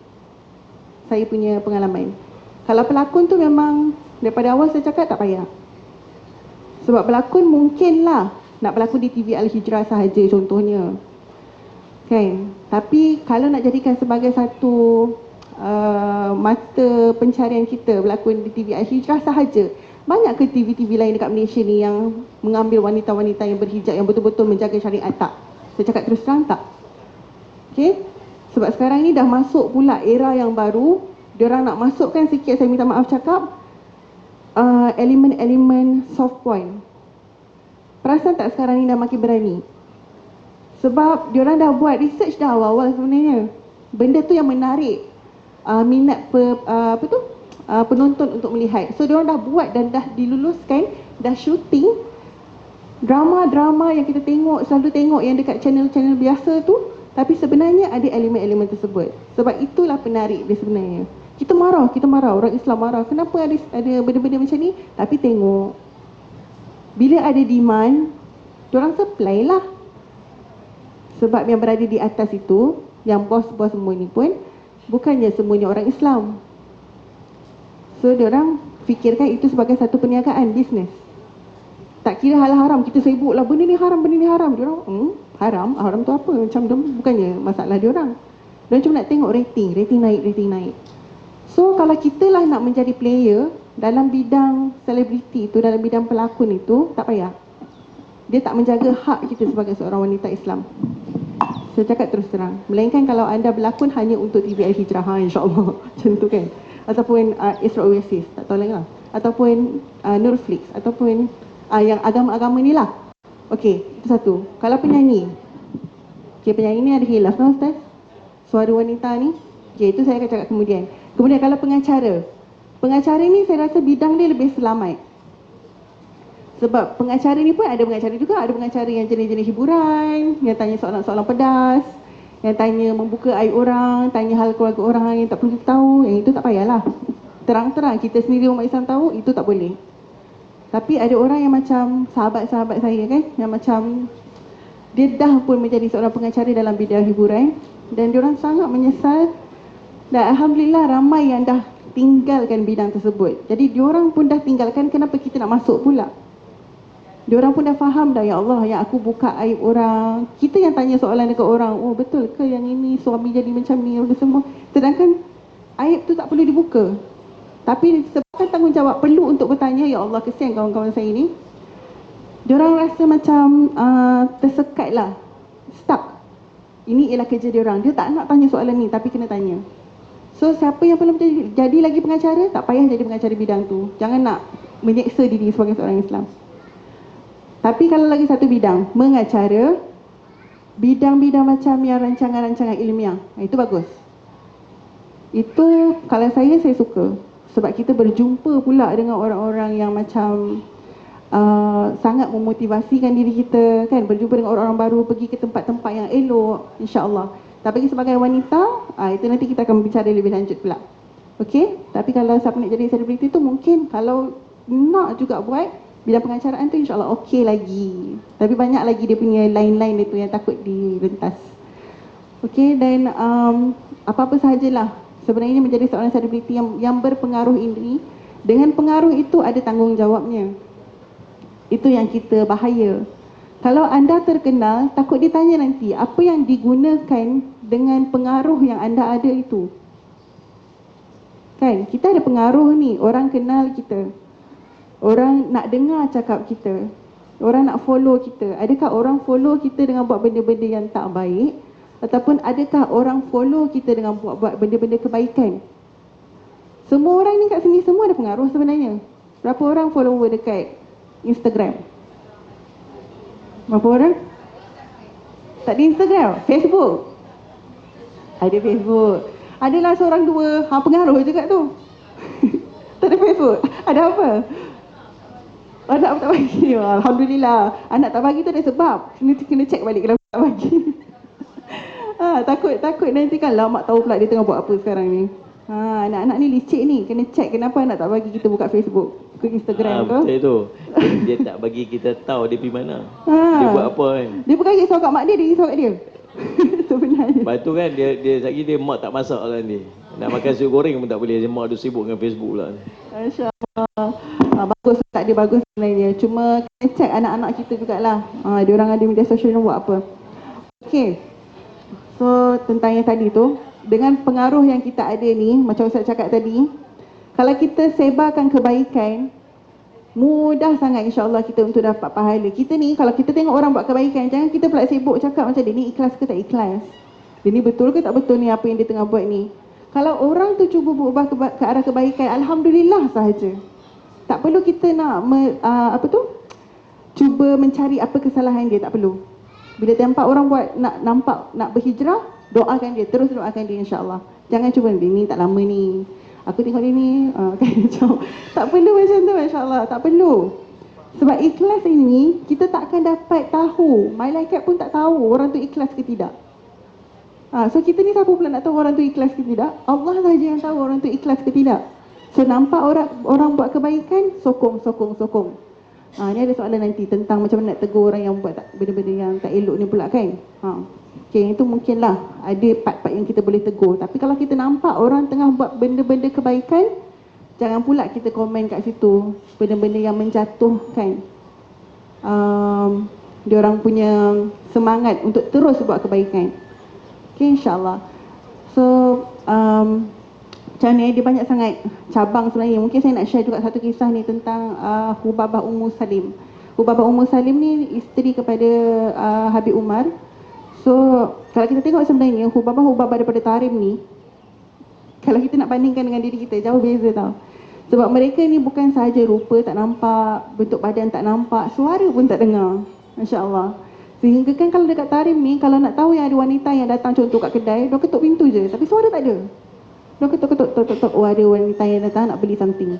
saya punya pengalaman. Kalau pelakon tu memang daripada awal saya cakap tak payah. Sebab pelakon mungkin lah nak berlakon di TV Al-Hijrah sahaja contohnya kan. Tapi kalau nak jadikan sebagai satu mata pencarian kita, berlakon di TV Al-Hijrah sahaja, banyak ke TV-TV lain dekat Malaysia ni yang mengambil wanita-wanita yang berhijab, yang betul-betul menjaga syariat? Tak. Saya cakap terus terang, tak. Sebab sekarang ni dah masuk pula era yang baru. Diorang nak masukkan sikit, saya minta maaf cakap, elemen-elemen soft point. Perasan tak sekarang ni dah makin berani? Sebab diorang dah buat research dah awal-awal sebenarnya. Benda tu yang menarik minat penonton untuk melihat. So diorang dah buat dan dah diluluskan, dah syuting drama-drama yang kita tengok, selalu tengok yang dekat channel-channel biasa tu. Tapi sebenarnya ada elemen-elemen tersebut. Sebab itulah penarik dia sebenarnya. Kita marah, orang Islam marah. Kenapa ada benda-benda macam ni? Tapi tengok, bila ada demand, diorang supply lah. Sebab yang berada di atas itu, yang bos-bos semua ni pun bukannya semuanya orang Islam. So diorang fikirkan itu sebagai satu perniagaan, bisnes. Tak kira hal haram, kita sibuk lah benda ni haram, benda ni haram. Diorang, haram? Haram tu apa? Macam tu bukannya masalah diorang. Diorang cuma nak tengok rating naik. So kalau kita lah nak menjadi player dalam bidang selebriti itu, dalam bidang pelakon itu, tak payah. Dia tak menjaga hak kita sebagai seorang wanita Islam. Saya cakap terus terang. Melainkan kalau anda berlakon hanya untuk TVI Hijrah, insyaAllah. Macam tu kan. Ataupun Isra Oasis, tak tahu lagi lah. Ataupun Nurflix, ataupun yang agama-agama ni lah. Okey, itu satu. Kalau penyanyi, penyanyi ni ada khilaf lah Ustaz. Suara wanita ni, itu saya akan cakap kemudian. Kemudian kalau pengacara ni saya rasa bidang dia lebih selamat. Sebab pengacara ni pun ada pengacara juga. Ada pengacara yang jenis-jenis hiburan, yang tanya soalan-soalan pedas, yang tanya membuka aib orang, tanya hal keluarga orang yang tak perlu tahu. Yang itu tak payahlah. Terang-terang kita sendiri umat Islam tahu, itu tak boleh. Tapi ada orang yang macam sahabat-sahabat saya kan, yang macam dia dah pun menjadi seorang pengacara dalam bidang hiburan, dan diorang sangat menyesal. Dan Alhamdulillah ramai yang dah tinggalkan bidang tersebut. Jadi diorang pun dah tinggalkan, kenapa kita nak masuk pula? Diorang pun dah faham dah, ya Allah, yang aku buka aib orang. Kita yang tanya soalan dekat orang, oh betul ke yang ini suami jadi macam ni, semua. Sedangkan aib tu tak perlu dibuka. Tapi sebabkan tanggungjawab perlu untuk bertanya, ya Allah, kesian kawan-kawan saya ni. Diorang rasa macam tersekat lah, stuck. Ini ialah kerja diorang. Dia tak nak tanya soalan ni, tapi kena tanya. So siapa yang belum jadi lagi pengacara, tak payah jadi pengacara bidang tu. Jangan nak menyeksa diri sebagai seorang Islam. Tapi kalau lagi satu bidang, mengacara, bidang-bidang macam yang rancangan-rancangan ilmiah, itu bagus. Itu kalau saya suka. Sebab kita berjumpa pula dengan orang-orang yang macam sangat memotivasikan diri kita, kan, berjumpa dengan orang-orang baru, pergi ke tempat-tempat yang elok, insya-Allah. Tapi sebagai wanita, itu nanti kita akan bicara lebih lanjut pula. Okey? Tapi kalau siapa nak jadi selebriti tu, mungkin kalau nak juga buat bidang pengacaraan tu, insya-Allah okey lagi. Tapi banyak lagi dia punya line-line itu yang takut direntas. Okey, dan apa-apa sahajalah sebenarnya menjadi seorang selebriti yang berpengaruh ini, dengan pengaruh itu ada tanggungjawabnya. Itu yang kita bahaya. Kalau anda terkenal, takut ditanya nanti apa yang digunakan dengan pengaruh yang anda ada itu. Kan, kita ada pengaruh ni, orang kenal kita. Orang nak dengar cakap kita. Orang nak follow kita. Adakah orang follow kita dengan buat benda-benda yang tak baik? Ataupun adakah orang follow kita dengan buat benda-benda kebaikan? Semua orang ni kat sini semua ada pengaruh sebenarnya. Berapa orang follower dekat Instagram? Berapa orang? Tak ada Instagram? Facebook? Ada Facebook. Adalah seorang dua, pengaruh juga tu. Tak ada Facebook. Ada apa? Anak tak bagi. Alhamdulillah. Anak tak bagi tu ada sebab. Kena check balik kenapa tak bagi. Takut nanti kan mak tahu pula dia tengah buat apa sekarang ni. Anak-anak ni licik ni, kena check kenapa anak tak bagi kita buka Facebook, ke Instagram ke. Betul tu. Dia tak bagi kita tahu dia pergi mana. Dia buat apa kan. Dia bukan risau kat mak dia risau kat dia. Sebenarnya. Lepas tu kan dia lagi dia mak tak masak lah dia. Nak makan nasi goreng pun tak boleh. Dia mak dia sibuk dengan Facebook pula. Masya-Allah. Bagus, tak dia bagus sebenarnya. Cuma kena check anak-anak kita jugalah. Dia orang ada media sosial buat apa. Okey. So tentang yang tadi tu, dengan pengaruh yang kita ada ni, macam saya cakap tadi, kalau kita sebarkan kebaikan, mudah sangat insya-Allah kita untuk dapat pahala. Kita ni kalau kita tengok orang buat kebaikan, jangan kita pula sibuk cakap macam dia ni ikhlas ke tak ikhlas. Dia ni betul ke tak betul ni apa yang dia tengah buat ni. Kalau orang tu cuba berubah ke arah kebaikan, alhamdulillah sahaja. Tak perlu kita nak cuba mencari apa kesalahan dia, tak perlu. Bila tempat orang buat nak berhijrah, doakan dia, terus doakan dia insya-Allah. Jangan cuba dia ni tak lama ni. Aku tengok dia ni kan macam tak perlu macam tu, masya-Allah, tak perlu. Sebab ikhlas ini kita tak akan dapat tahu. Malaikat pun tak tahu orang tu ikhlas ke tidak. So kita ni siapa pula nak tahu orang tu ikhlas ke tidak? Allah saja yang tahu orang tu ikhlas ke tidak. So nampak orang buat kebaikan, sokong. Ni ada soalan nanti tentang macam mana nak tegur orang yang buat benda-benda yang tak elok ni pula kan. Okay, itu mungkinlah ada part-part yang kita boleh tegur. Tapi kalau kita nampak orang tengah buat benda-benda kebaikan, jangan pula kita komen kat situ benda-benda yang menjatuhkan diorang punya semangat untuk terus buat kebaikan. Okay, insyaAllah. So, macam ni, dia banyak sangat cabang sebenarnya. Mungkin saya nak share juga satu kisah ni tentang Hubabah Ummu Salim. Hubabah Ummu Salim ni isteri kepada Habib Umar. So, kalau kita tengok sebenarnya Hubabah daripada Tarim ni, kalau kita nak bandingkan dengan diri kita, jauh beza tau. Sebab mereka ni bukan sahaja rupa tak nampak, bentuk badan tak nampak, suara pun tak dengar. Masya Allah. Sehingga kan kalau dekat Tarim ni, kalau nak tahu yang ada wanita yang datang contoh kat kedai, dia ketuk pintu je, tapi suara tak ada. Dia ketuk, oh ada wanita yang datang nak beli something.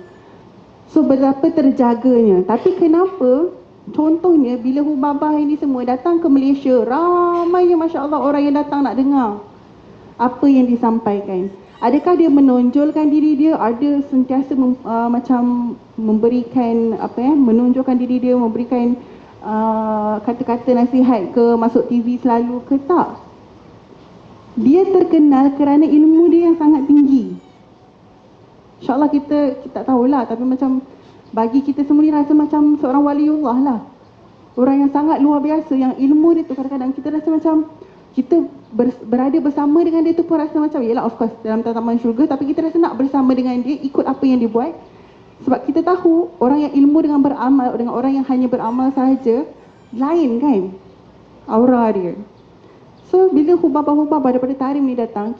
So berapa terjaganya. Tapi kenapa, contohnya bila Hubabah ini semua datang ke Malaysia, ramainya Masya Allah orang yang datang nak dengar apa yang disampaikan. Adakah dia menonjolkan diri dia, ada sentiasa macam memberikan menonjolkan diri dia, memberikan kata-kata nasihat ke, masuk TV selalu ke? Tak. Dia terkenal kerana ilmu dia yang sangat tinggi. InsyaAllah kita tak tahulah, tapi macam bagi kita semua ni rasa macam seorang waliullah lah. Orang yang sangat luar biasa, yang ilmu dia tu kadang-kadang kita rasa macam kita berada bersama dengan dia tu pun rasa macam, yelah of course dalam taman syurga, tapi kita rasa nak bersama dengan dia, ikut apa yang dia buat. Sebab kita tahu orang yang ilmu dengan beramal dengan orang yang hanya beramal sahaja lain kan aura dia. So bila Hubabah daripada Tarim ni datang,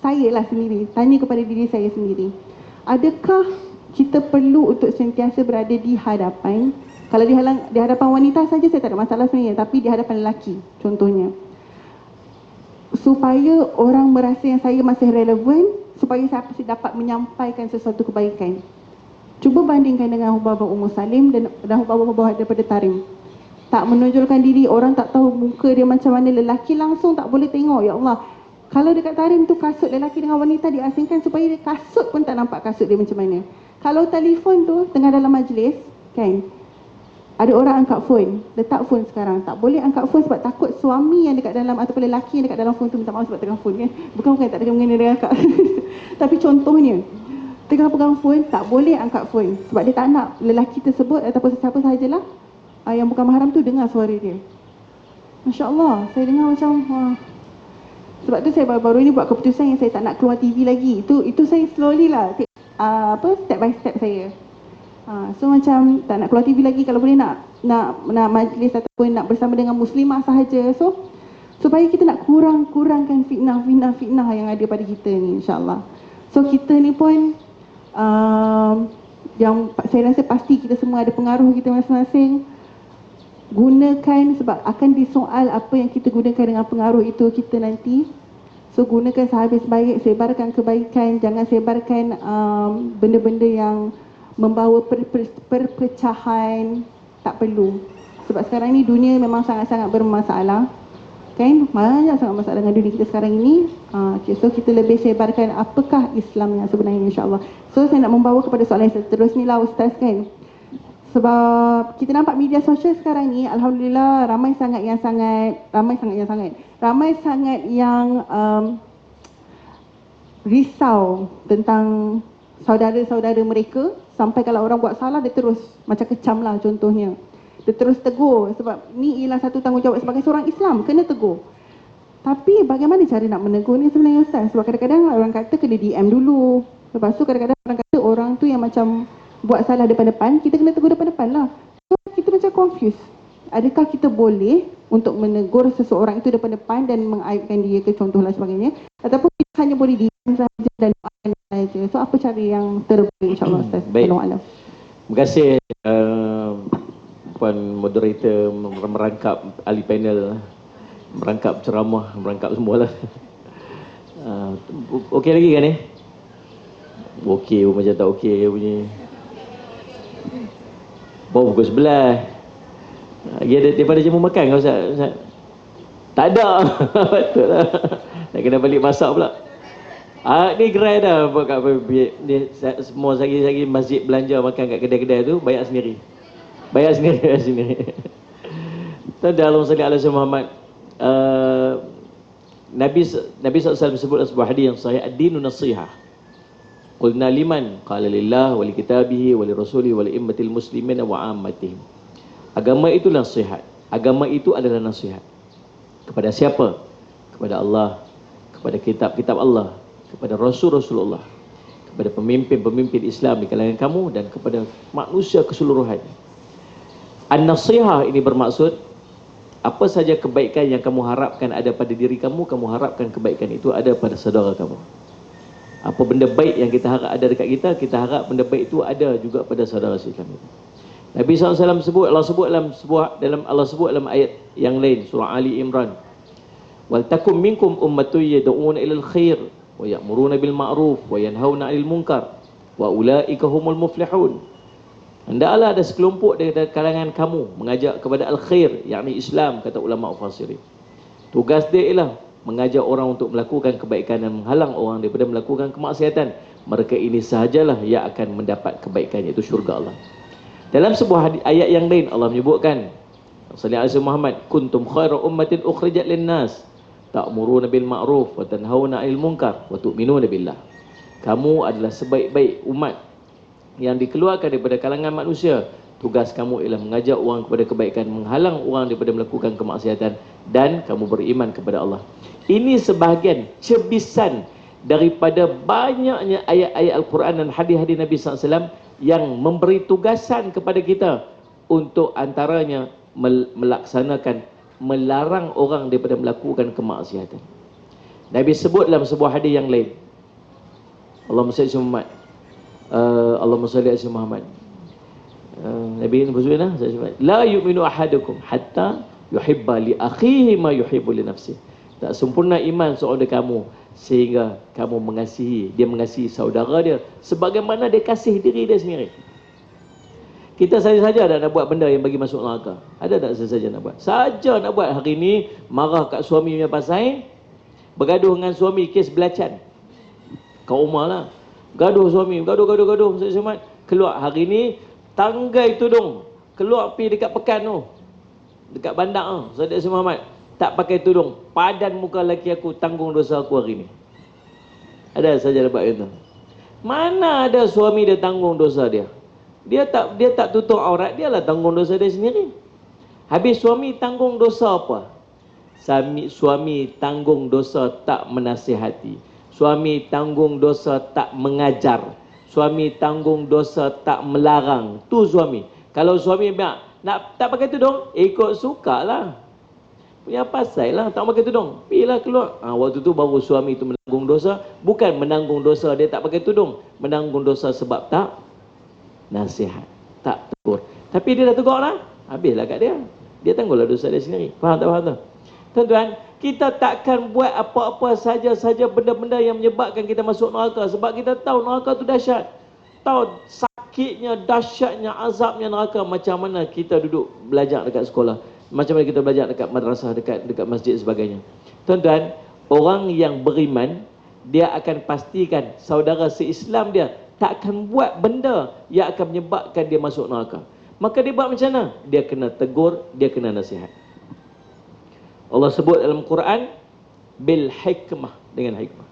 saya lah sendiri tanya kepada diri saya sendiri, adakah kita perlu untuk sentiasa berada di hadapan, kalau di hadapan wanita saja saya tak ada masalah sebenarnya, tapi di hadapan lelaki contohnya, supaya orang merasa yang saya masih relevan, supaya saya masih dapat menyampaikan sesuatu kebaikan. Cuba bandingkan dengan Hubabah Ummu Salim dan Hubabah daripada Tarim. Tak menonjolkan diri, orang tak tahu muka dia macam mana, lelaki langsung tak boleh tengok. Ya Allah, kalau dekat Tarim tu kasut lelaki dengan wanita diasingkan supaya dia kasut pun tak nampak kasut dia macam mana. Kalau telefon tu tengah dalam majlis kan, ada orang angkat phone, letak phone sekarang. Tak boleh angkat phone sebab takut suami yang dekat dalam ataupun lelaki yang dekat dalam phone tu minta maaf sebab tengah phone kan. Bukan tak ada kena dengan akak. Tapi contohnya, tengah pegang phone, tak boleh angkat phone sebab dia tak nak lelaki tersebut ataupun sesiapa sahajalah yang bukan mahram tu dengar suara dia. Masya Allah, saya dengar macam sebab tu saya baru-baru ni buat keputusan yang saya tak nak keluar TV lagi. Itu saya slowly lah step by step saya. So macam tak nak keluar TV lagi, kalau boleh nak majlis ataupun nak bersama dengan muslimah sahaja. So supaya kita nak kurangkan fitnah yang ada pada kita ni, insyaAllah. So kita ni pun yang saya rasa pasti kita semua ada pengaruh kita masing-masing. Gunakan, sebab akan disoal apa yang kita gunakan dengan pengaruh itu kita nanti. So gunakan sehabis baik, sebarkan kebaikan, jangan sebarkan benda-benda yang membawa perpecahan, tak perlu. Sebab sekarang ni dunia memang sangat-sangat bermasalah kan, banyak sangat masalah dengan dunia kita sekarang ini. So kita lebih sebarkan apakah Islam yang sebenarnya, insyaAllah. So saya nak membawa kepada soalan yang seterusnya lah Ustaz kan. Sebab kita nampak media sosial sekarang ni, alhamdulillah ramai sangat yang risau tentang saudara-saudara mereka, sampai kalau orang buat salah dia terus macam kecam lah contohnya. Dia terus tegur sebab ni ialah satu tanggungjawab sebagai seorang Islam, kena tegur. Tapi bagaimana cara nak menegur ni sebenarnya Ustaz? Sebab kadang-kadang orang kata kena DM dulu. Lepas tu kadang-kadang orang kata orang tu yang macam buat salah depan-depan, kita kena tegur depan-depan lah. So kita macam confused. Adakah kita boleh untuk menegur seseorang itu depan-depan dan mengaibkan dia ke contoh lah sebagainya, ataupun kita hanya boleh diam saja dan doakan saja? So apa cara yang terbaik, insyaAllah Ustaz? Baik. Terima kasih Puan moderator merangkap ahli panel, merangkap ceramah, merangkap semualah. Okey lagi kan ni? Okey macam tak okey punya. Baru pukul 11. Lagi ada daripada jamu makan kau Ustaz? Tak ada. Betul lah. Nak kena balik masak pula. Ni gerai dah ni, semua sagi masjid belanja makan kat kedai-kedai tu bayar sendiri. Bayar sendiri. Allahumma salli ala Muhammad. Nabi SAW sebut sebuah hadis yang sahih, ad-dinu nasihah. Qulna liman? Qala lillah wa li kitabihi wa li rasulihi wa li immatil muslimin wa ammatihim. Agama itu nasihat. Agama itu adalah nasihat. Kepada siapa? Kepada Allah, kepada kitab-kitab Allah, kepada Rasulullah, kepada pemimpin-pemimpin Islam di kalangan kamu dan kepada manusia keseluruhan. An-nasihah ini bermaksud apa saja kebaikan yang kamu harapkan ada pada diri kamu, kamu harapkan kebaikan itu ada pada saudara kamu. Apa benda baik yang kita harap ada dekat kita harap benda baik itu ada juga pada saudara Islam itu. Nabi SAW sebut, Allah sebut dalam ayat yang lain, surah Ali Imran. Wal takum minkum ummatun yad'una ilal khair wa ya'muruna bil ma'ruf wa yanhauna 'anil munkar wa ulaika humul muflihun. Hendaklah ada sekelompok dari kalangan kamu mengajak kepada al-khair, yakni Islam, kata ulama mufassirin. Tugas dia ialah mengajak orang untuk melakukan kebaikan dan menghalang orang daripada melakukan kemaksiatan. Mereka ini sahajalah yang akan mendapat kebaikan, iaitu syurga Allah. Dalam sebuah ayat yang lain Allah menyebutkan, sallallahu alaihi Muhammad, kuntum khaira ummatin ukhrijat lin-nas ta'muruna bil ma'ruf wa tanhauna 'anil munkar wa tu'minuna billah. Kamu adalah sebaik-baik umat yang dikeluarkan daripada kalangan manusia. Tugas kamu ialah mengajak orang kepada kebaikan, menghalang orang daripada melakukan kemaksiatan, dan kamu beriman kepada Allah. Ini sebahagian cebisan daripada banyaknya ayat-ayat Al-Quran dan hadis-hadis Nabi SAW yang memberi tugasan kepada kita untuk antaranya melaksanakan, melarang orang daripada melakukan kemaksiatan. Nabi sebut dalam sebuah hadis yang lain, Allahumma salli ala Muhammad, Allahumma salli ala Muhammad. Nabi bersabda, la yu'minu ahadukum hatta yuhibba li akhihi ma yuhibbu li nafsihi. Tak sempurna iman seorang dari kamu sehingga kamu mengasihi, dia mengasihi saudara dia sebagaimana dia kasih diri dia sendiri. Kita saja-saja nak buat benda yang bagi masuk neraka. Ada tak saja nak buat? Saja nak buat. Hari ni marah kat suami punya pasal, bergaduh dengan suami kes belacan. Kau rumah lah. Gaduh suami, gaduh. Keluar hari ni tanggai tudung, keluar pergi dekat Pekan tu, dekat bandar tu, Saudara Muhammad, tak pakai tudung, padan muka laki aku, tanggung dosa aku hari ni. Ada saja dapat itu. Mana ada suami dia tanggung dosa dia? Dia tak tutup aurat, dia lah tanggung dosa dia sendiri. Habis suami tanggung dosa apa? Suami tanggung dosa tak menasihati. Suami tanggung dosa tak mengajar. Suami tanggung dosa tak melarang. Tu suami. Kalau suami nak tak pakai tudung, ikut suka lah. Punya pasal lah, tak pakai tudung, pergilah keluar. Waktu tu baru suami itu menanggung dosa. Bukan menanggung dosa dia tak pakai tudung, menanggung dosa sebab tak nasihat, tak tegur. Tapi dia dah tegur lah, habislah kat dia. Dia tangguhlah dosa dia sendiri. Faham tak? Tuan-tuan, kita takkan buat apa-apa saja benda-benda yang menyebabkan kita masuk neraka. Sebab kita tahu neraka tu dahsyat. Tahu sakitnya, dahsyatnya, azabnya neraka. Macam mana kita duduk belajar dekat sekolah, macam mana kita belajar dekat madrasah, dekat masjid sebagainya. Tuan-tuan, orang yang beriman, dia akan pastikan saudara se-Islam dia tak akan buat benda yang akan menyebabkan dia masuk neraka. Maka dia buat macam mana? Dia kena tegur, dia kena nasihat. Allah sebut dalam Quran, bil hikmah, dengan hikmah.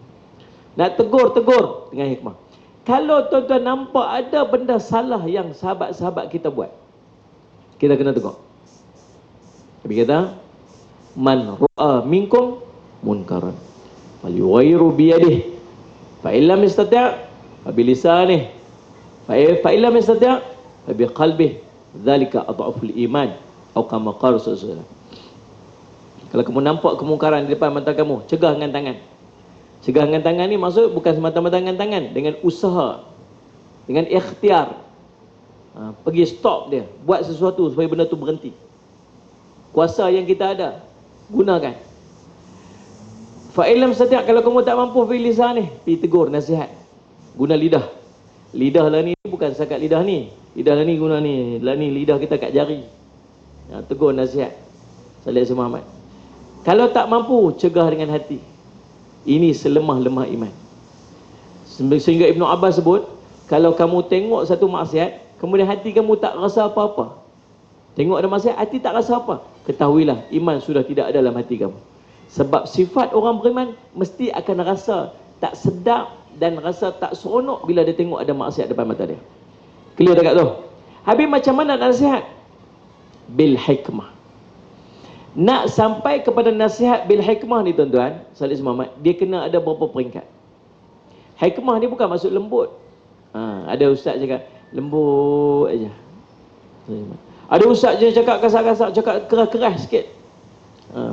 Nak tegur dengan hikmah. Kalau tuan-tuan nampak ada benda salah yang sahabat-sahabat kita buat, kita kena tegur. Tapi kata, man ra'a minkum munkaran falyughayyiru biyadihi fa illam yastati' fa bilisanihi fa illam yastati' fa biqalbihi dzalika adhaful iman atau kama qala sallallahu. Kalau kamu nampak kemungkaran di depan mata kamu, cegah dengan tangan. Cegah dengan tangan ni maksud bukan semata-mata dengan tangan, dengan usaha, dengan ikhtiar. Pergi stop dia, buat sesuatu supaya benda tu berhenti. Kuasa yang kita ada, gunakan. Fa'ilam setiap, kalau kamu tak mampu fi lisan ni, pergi tegur, nasihat. Guna lidah. Lidah lah ni bukan sakat lidah ni. Lidah lah ni guna ni. Lah ni lidah kita kat jari. Tegur, nasihat. Sallallahu Muhammad. Kalau tak mampu, cegah dengan hati. Ini selemah-lemah iman. Sehingga Ibn Abbas sebut, kalau kamu tengok satu maksiat, kemudian hati kamu tak rasa apa-apa. Tengok ada maksiat, hati tak rasa apa. Ketahuilah, iman sudah tidak ada dalam hati kamu. Sebab sifat orang beriman mesti akan rasa tak sedap, dan rasa tak seronok bila dia tengok ada maksiat depan mata dia. Clear dekat tu? Habis macam mana nasihat? Bil hikmah. Nak sampai kepada nasihat bil hikmah ni tuan-tuan, Salih Muhammad, dia kena ada beberapa peringkat. Hikmah ni bukan maksud lembut. Ada ustaz cakap lembut aja. Ada ustaz je cakap kasar-kasar, cakap keras-keras sikit.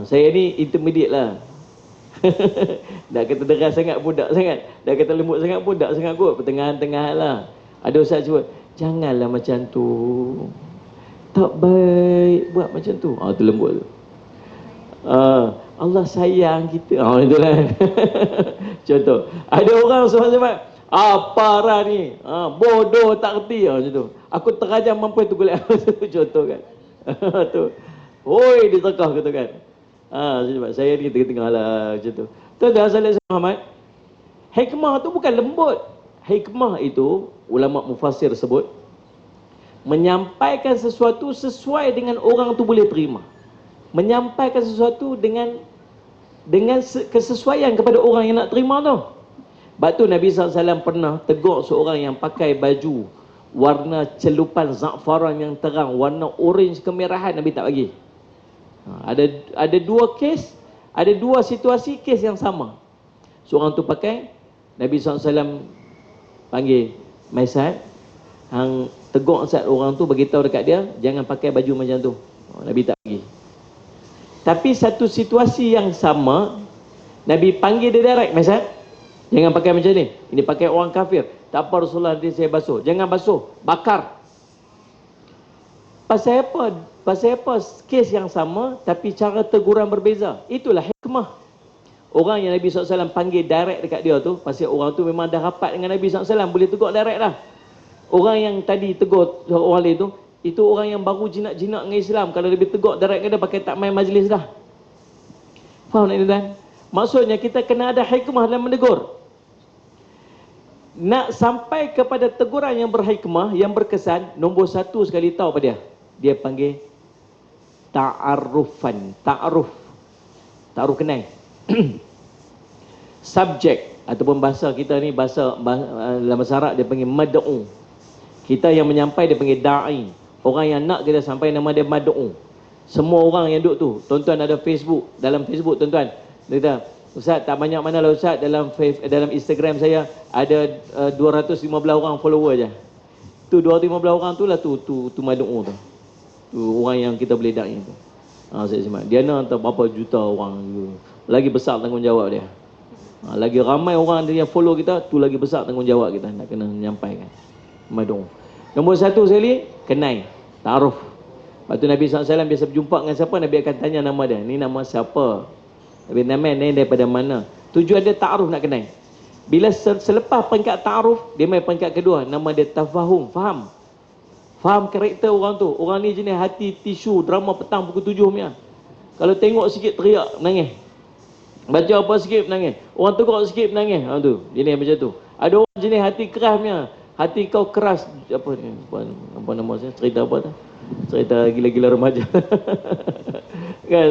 Saya ni intermediate lah. Dah kata deras sangat pun tak sangat, dah kata lembut sangat pun tak sangat kot, pertengahan-tengah lah. Ada ustaz cuba, janganlah macam tu, tak baik buat macam tu. Tu lembut tu. Allah sayang kita. Itulah. Contoh, ada orang sebab parah ni, bodoh tak reti macam tu. Aku terajam mampu tu kulit. Contoh kan. Tu. Oi, ditekah kata kan. Sebab saya ni tengah-tengah lah macam tu. Tuan-tuan Salih Muhammad, hikmah tu bukan lembut. Hikmah itu ulama mufassir sebut menyampaikan sesuatu sesuai dengan orang tu boleh terima. Menyampaikan sesuatu dengan kesesuaian kepada orang yang nak terima tu. Sebab tu Nabi SAW pernah tegur seorang yang pakai baju warna celupan za'faran yang terang, warna orange kemerahan, Nabi tak bagi. Ada dua kes, ada dua situasi kes yang sama. Seorang tu pakai, Nabi SAW panggil Maisat, hang tegur saat orang tu, beritahu dekat dia jangan pakai baju macam tu. Nabi tak bagi. Tapi satu situasi yang sama, Nabi panggil dia direct, Maisat, jangan pakai macam ni, ini pakai orang kafir. Tak apa Rasulullah, nanti saya basuh. Jangan basuh, bakar. Pasal apa? Pasal apa kes yang sama tapi cara teguran berbeza? Itulah hikmah. Orang yang Nabi SAW panggil direct dekat dia tu, pasal orang tu memang dah rapat dengan Nabi SAW, boleh tegur direct lah. Orang yang tadi tegur orang lain tu, itu orang yang baru jinak-jinak dengan Islam. Kalau lebih tegur direct dia, pakai tak main majlis dah. Faham tak tuan? Maksudnya kita kena ada hikmah dalam menegur. Nak sampai kepada teguran yang berhikmah, yang berkesan, nombor satu sekali tahu apa dia? Dia panggil ta'arufan. Ta'aruf kenal. Subjek ataupun bahasa kita ni, bahasa dalam bahasa Arab dia panggil mad'u. Kita yang menyampai dia panggil da'i. Orang yang nak kita sampai nama dia mad'u. Semua orang yang duduk tu, tuan-tuan ada Facebook, dalam Facebook tuan-tuan, dia kata, Ustaz, tak banyak mana lah Ustaz, dalam Instagram saya ada 215 orang follower je. Tu 215 orang tu lah tu mad'u tu. Tu orang yang kita boleh da'i tu. Saya simak. Dia nak berapa juta orang tu. Lagi besar tanggungjawab dia. Lagi ramai orang dia yang follow kita, tu lagi besar tanggungjawab kita nak kena menyampaikan. Mad'u. Nombor satu sekali, kenai, ta'aruf. Lepas tu Nabi SAW biasa berjumpa dengan siapa, Nabi akan tanya nama dia. Ni nama siapa? Nabi nama ni daripada mana? Tujuan dia ta'aruf, nak kenal. Bila selepas peringkat ta'aruf, dia main peringkat kedua, nama dia tafahum, faham. Faham karakter orang tu. Orang ni jenis hati tisu, drama petang pukul 7 punya. Kalau tengok sikit teriak, menangis. Baca apa sikit, menangis. Orang tegur sikit, menangis. Tu, jenis macam tu. Ada orang jenis hati keras punya. Hati kau keras, apa nama saya, cerita apa tu? Cerita gila-gila remaja. Kan,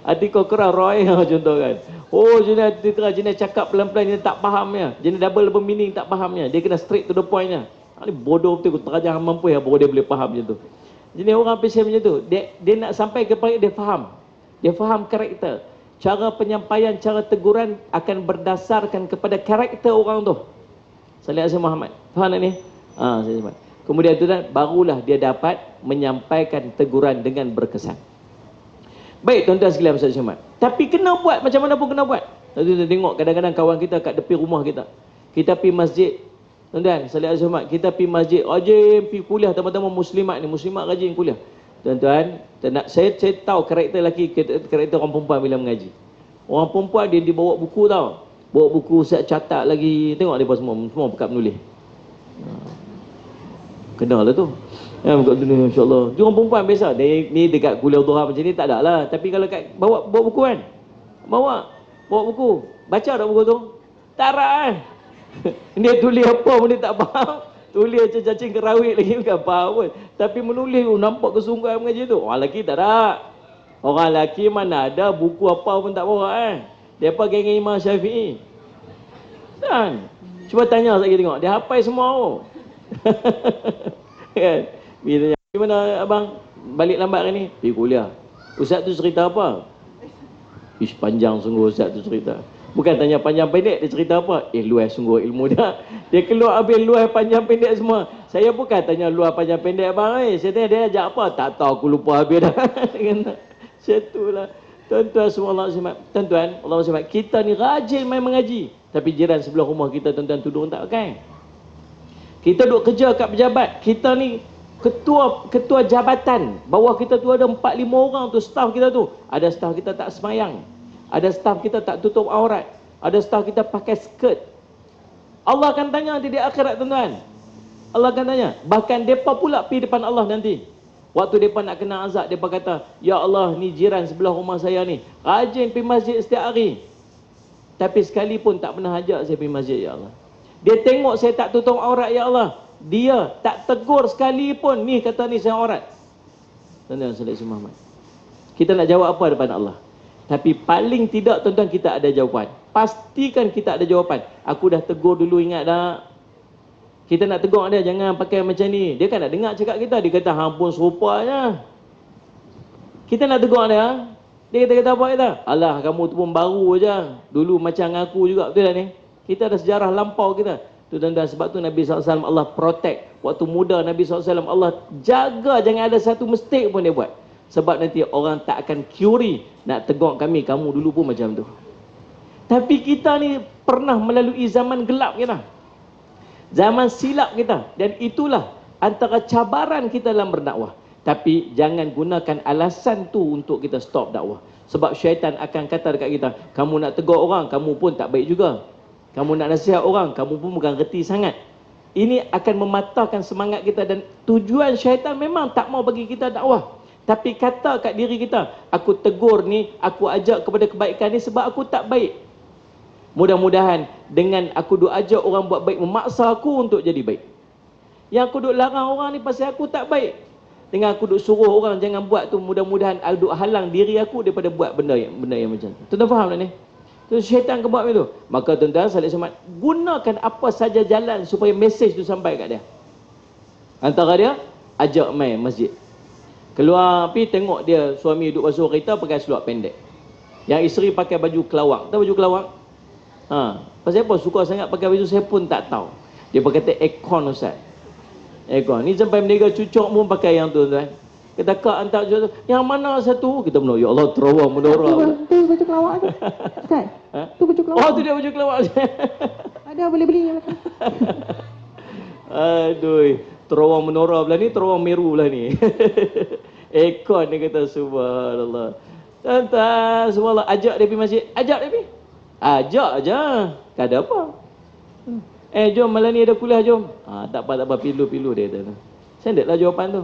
hati kau keras, Roy, contoh kan. Oh, jenis hati keras, jenis cakap pelan-pelan, jenis tak fahamnya. Jenis double meaning, tak fahamnya. Dia kena straight to the point-nya. Ini bodoh betul, terajang mampu ya, baru dia boleh faham macam tu. Jenis orang pasal macam tu. Dia nak sampai kepada dia faham. Dia faham karakter. Cara penyampaian, cara teguran akan berdasarkan kepada karakter orang tu. Salih Muhammad. Faham tak ni? Saya sebut. Kemudian tu dan barulah dia dapat menyampaikan teguran dengan berkesan. Baik tuan-tuan sekalian Ustaz Syamad. Tapi kena buat, macam mana pun kena buat. Kita tengok kadang-kadang kawan kita kat depan rumah kita. Kita pergi masjid. Tuan-tuan, Salih Syamad, kita pergi masjid, rajin pergi kuliah, teman-teman muslimat ni, muslimat rajin kuliah. Tuan-tuan, saya tahu karakter lelaki, karakter orang perempuan bila mengaji. Orang perempuan dia bawa buku tau. Bawa buku, siap catat lagi. Tengok mereka semua pekat menulis. Kenal lah tu. Buka tulis, insyaAllah. Dia orang perempuan biasa. Ni dekat kuliah Dhuha macam ni tak ada lah. Tapi kalau kat bawa buku kan. Bawa buku. Baca tak buku tu? Tak arah kan. Dia tulis apa pun dia tak faham. Tulis cacing kerawit lagi bukan faham pun. Tapi menulis nampak kesungguhan mengaji tu. Orang lelaki tak ada. Orang lelaki mana ada buku apa pun tak bawa kan. Dia apa geng Imam Syafi'i. Kan? Cuba tanya lagi tengok, dia hafal semua oh. Kan? Bila gimana abang balik lambat hari ni? Pergi kuliah. Ustaz tu cerita apa? Ish, panjang sungguh Ustaz tu cerita. Bukan tanya panjang pendek, dia cerita apa? Luas sungguh ilmu dia. Dia keluar habis luas panjang pendek semua. Saya bukan tanya luas panjang pendek abang. Saya tanya dia ajak apa? Tak tahu, aku lupa habis dah. Macam itulah. Tuan-tuan semua Allah SWT. Tuan-tuan, Allah SWT. Kita ni rajin main mengaji. Tapi jiran sebelah rumah kita tuan-tuan tudung tak pakai. Kita duduk kerja kat pejabat. Kita ni ketua jabatan. Bawah kita tu ada 4-5 orang tu, staf kita tu. Ada staf kita tak semayang. Ada staf kita tak tutup aurat. Ada staf kita pakai skirt. Allah akan tanya nanti di akhirat tuan-tuan. Allah akan tanya. Bahkan mereka pula pergi depan Allah nanti. Waktu mereka nak kena azab, mereka kata, Ya Allah, ni jiran sebelah rumah saya ni. Rajin pergi masjid setiap hari. Tapi sekali pun tak pernah ajak saya pergi masjid, Ya Allah. Dia tengok saya tak tutup aurat, Ya Allah. Dia tak tegur sekali pun. Ni kata ni saya aurat. Tuan-tuan Salih Muhammad. Kita nak jawab apa depan Allah? Tapi paling tidak tuan-tuan kita ada jawapan. Pastikan kita ada jawapan. Aku dah tegur dulu, ingat tak? Kita nak tegur dia, jangan pakai macam ni. Dia kan nak dengar cakap kita. Dia kata, hampun serupanya. Kita nak tegur dia. Dia kata apa kita? Alah, kamu tu pun baru je. Dulu macam aku juga, betul tak ni? Kita ada sejarah lampau kita. Tu tuan-tuan, sebab tu Nabi SAW Allah protect. Waktu muda Nabi SAW Allah jaga jangan ada satu mistake pun dia buat. Sebab nanti orang tak akan curi nak tegur kami, kamu dulu pun macam tu. Tapi kita ni pernah melalui zaman gelap kita. Zaman silap kita. Dan itulah antara cabaran kita dalam berdakwah. Tapi jangan gunakan alasan tu untuk kita stop dakwah. Sebab syaitan akan kata dekat kita, kamu nak tegur orang, kamu pun tak baik juga. Kamu nak nasihat orang, kamu pun bukan reti sangat. Ini akan mematahkan semangat kita. Dan tujuan syaitan memang tak mau bagi kita dakwah. Tapi kata kat diri kita, aku tegur ni, aku ajak kepada kebaikan ni sebab aku tak baik. Mudah-mudahan dengan aku duk ajak orang buat baik, memaksa aku untuk jadi baik. Yang aku duk larang orang ni pasal aku tak baik. Dengan aku duk suruh orang jangan buat tu, mudah-mudahan aku duk halang diri aku daripada buat benda yang macam tu. Tuan-tuan faham tak ni? Tu syaitan ke buat macam tu. Maka tuan-tuan Salih Muhammad, gunakan apa saja jalan supaya mesej tu sampai kat dia. Antara dia, ajak main masjid. Keluar pergi tengok dia suami duduk basuh kereta pakai seluar pendek. Yang isteri pakai baju kelawang. Tahu baju kelawang? Pasal apa suka sangat pakai baju, saya pun tak tahu. Dia berkata aircon Ustaz. Aircon. Ni sampai menega cucuk pun pakai yang tu tuan. Kata kak hantar cucuk tu. Yang mana satu? Kita menolak. Ya Allah, terawang menolak. Tu baju kelawak tu. Ustaz. Tu baju kelawak. Oh, tu dia baju kelawak. Ada boleh beli. Aduh. Terawang menora belah ni, terawang meru belah ni. Aircon dia kata, subhanallah. Tuan-tuan, subhanallah, ajak dia pergi masjid. Ajak dia pergi. Ajak aja. Tak ada apa. Jom malam ni ada kuliah, jom. Tak apa, pilu-pilu dia kata. Sendek lah jawapan tu.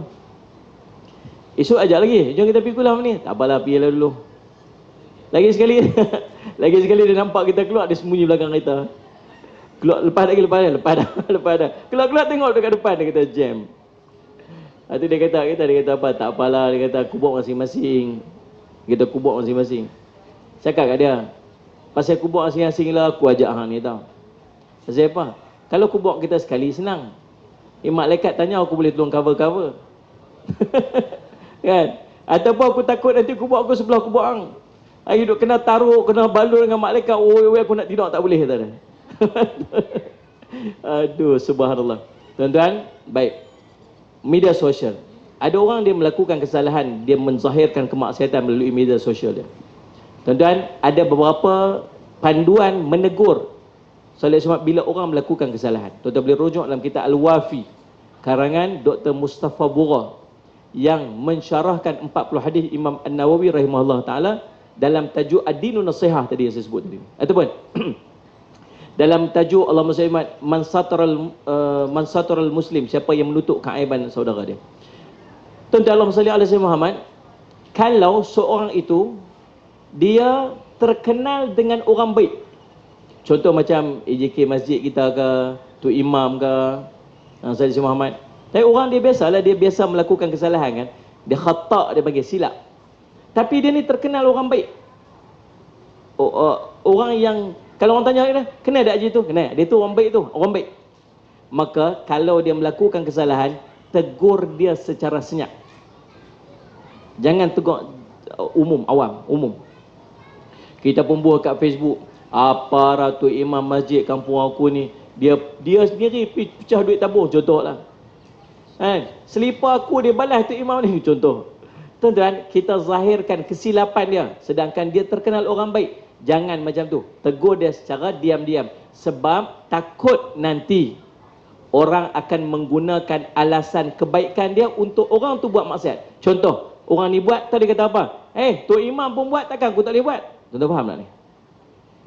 Esok ajak lagi. Jom kita pergi kuliah ni. Tak apalah, pergi lah dulu. Lagi sekali. Lagi sekali dia nampak kita keluar, dia sembunyi belakang kita. Keluar, lepas dah. Keluar tengok dekat depan, dia kata jam. Itu dia kata apa? Tak apalah, dia kata kubur masing-masing. Kita kubur masing-masing. Cakap kat dia, pasal kubur masing-masing lah aku ajak hang ni tau. Pasal apa? Kalau kubur kita sekali senang. Malaikat tanya aku boleh tolong cover. Kan? Ataupun aku takut nanti kubur aku sebelah kubur hang. Aku duk kena taruh, kena balur dengan malaikat. Oi, aku nak tidur tak boleh kata dia. Aduh, subhanallah. Tuan-tuan, baik. Media sosial. Ada orang dia melakukan kesalahan, dia menzahirkan kemaksiatan melalui media sosial dia. Tuan-tuan, ada beberapa panduan menegur Salih Muhammad bila orang melakukan kesalahan. Tuan-tuan boleh rujuk dalam kitab Al-Wafi karangan Dr. Mustafa Bura yang mensyarahkan 40 hadis Imam An-Nawawi rahimahullah taala dalam tajuk Ad-Dinun Nasihah tadi yang saya sebut tadi. Ataupun dalam tajuk Allahumma salli man sataral muslim, siapa yang menutup keaiban saudara dia. Tuan-tuan, Allahumma salli ala sayyidina Muhammad, kalau seorang itu dia terkenal dengan orang baik. Contoh macam AJK masjid kita ke, tu imam ke, Sayyidina Muhammad. Tapi orang dia biasalah, dia biasa melakukan kesalahan kan. Dia khata', dia bagi silap. Tapi dia ni terkenal orang baik. Orang yang Kalau orang tanya, kena tak haji tu? Kena. Dia tu orang baik tu, orang baik. Maka kalau dia melakukan kesalahan, tegur dia secara senyap. Jangan tegur umum, awam, umum. Kita pun buat kat Facebook, apa Ratu Imam Masjid kampung aku ni, dia sendiri pecah duit tabung, contohlah. Selipar aku dia balas tu imam ni, contoh. Tuan-tuan, kita zahirkan kesilapan dia, sedangkan dia terkenal orang baik. Jangan macam tu. Tegur dia secara diam-diam. Sebab takut nanti orang akan menggunakan alasan kebaikan dia untuk orang tu buat maksiat. Contoh, orang ni buat, tadi kata apa? Tok Imam pun buat, takkan aku tak boleh buat? Tuan-tuan faham tak ni?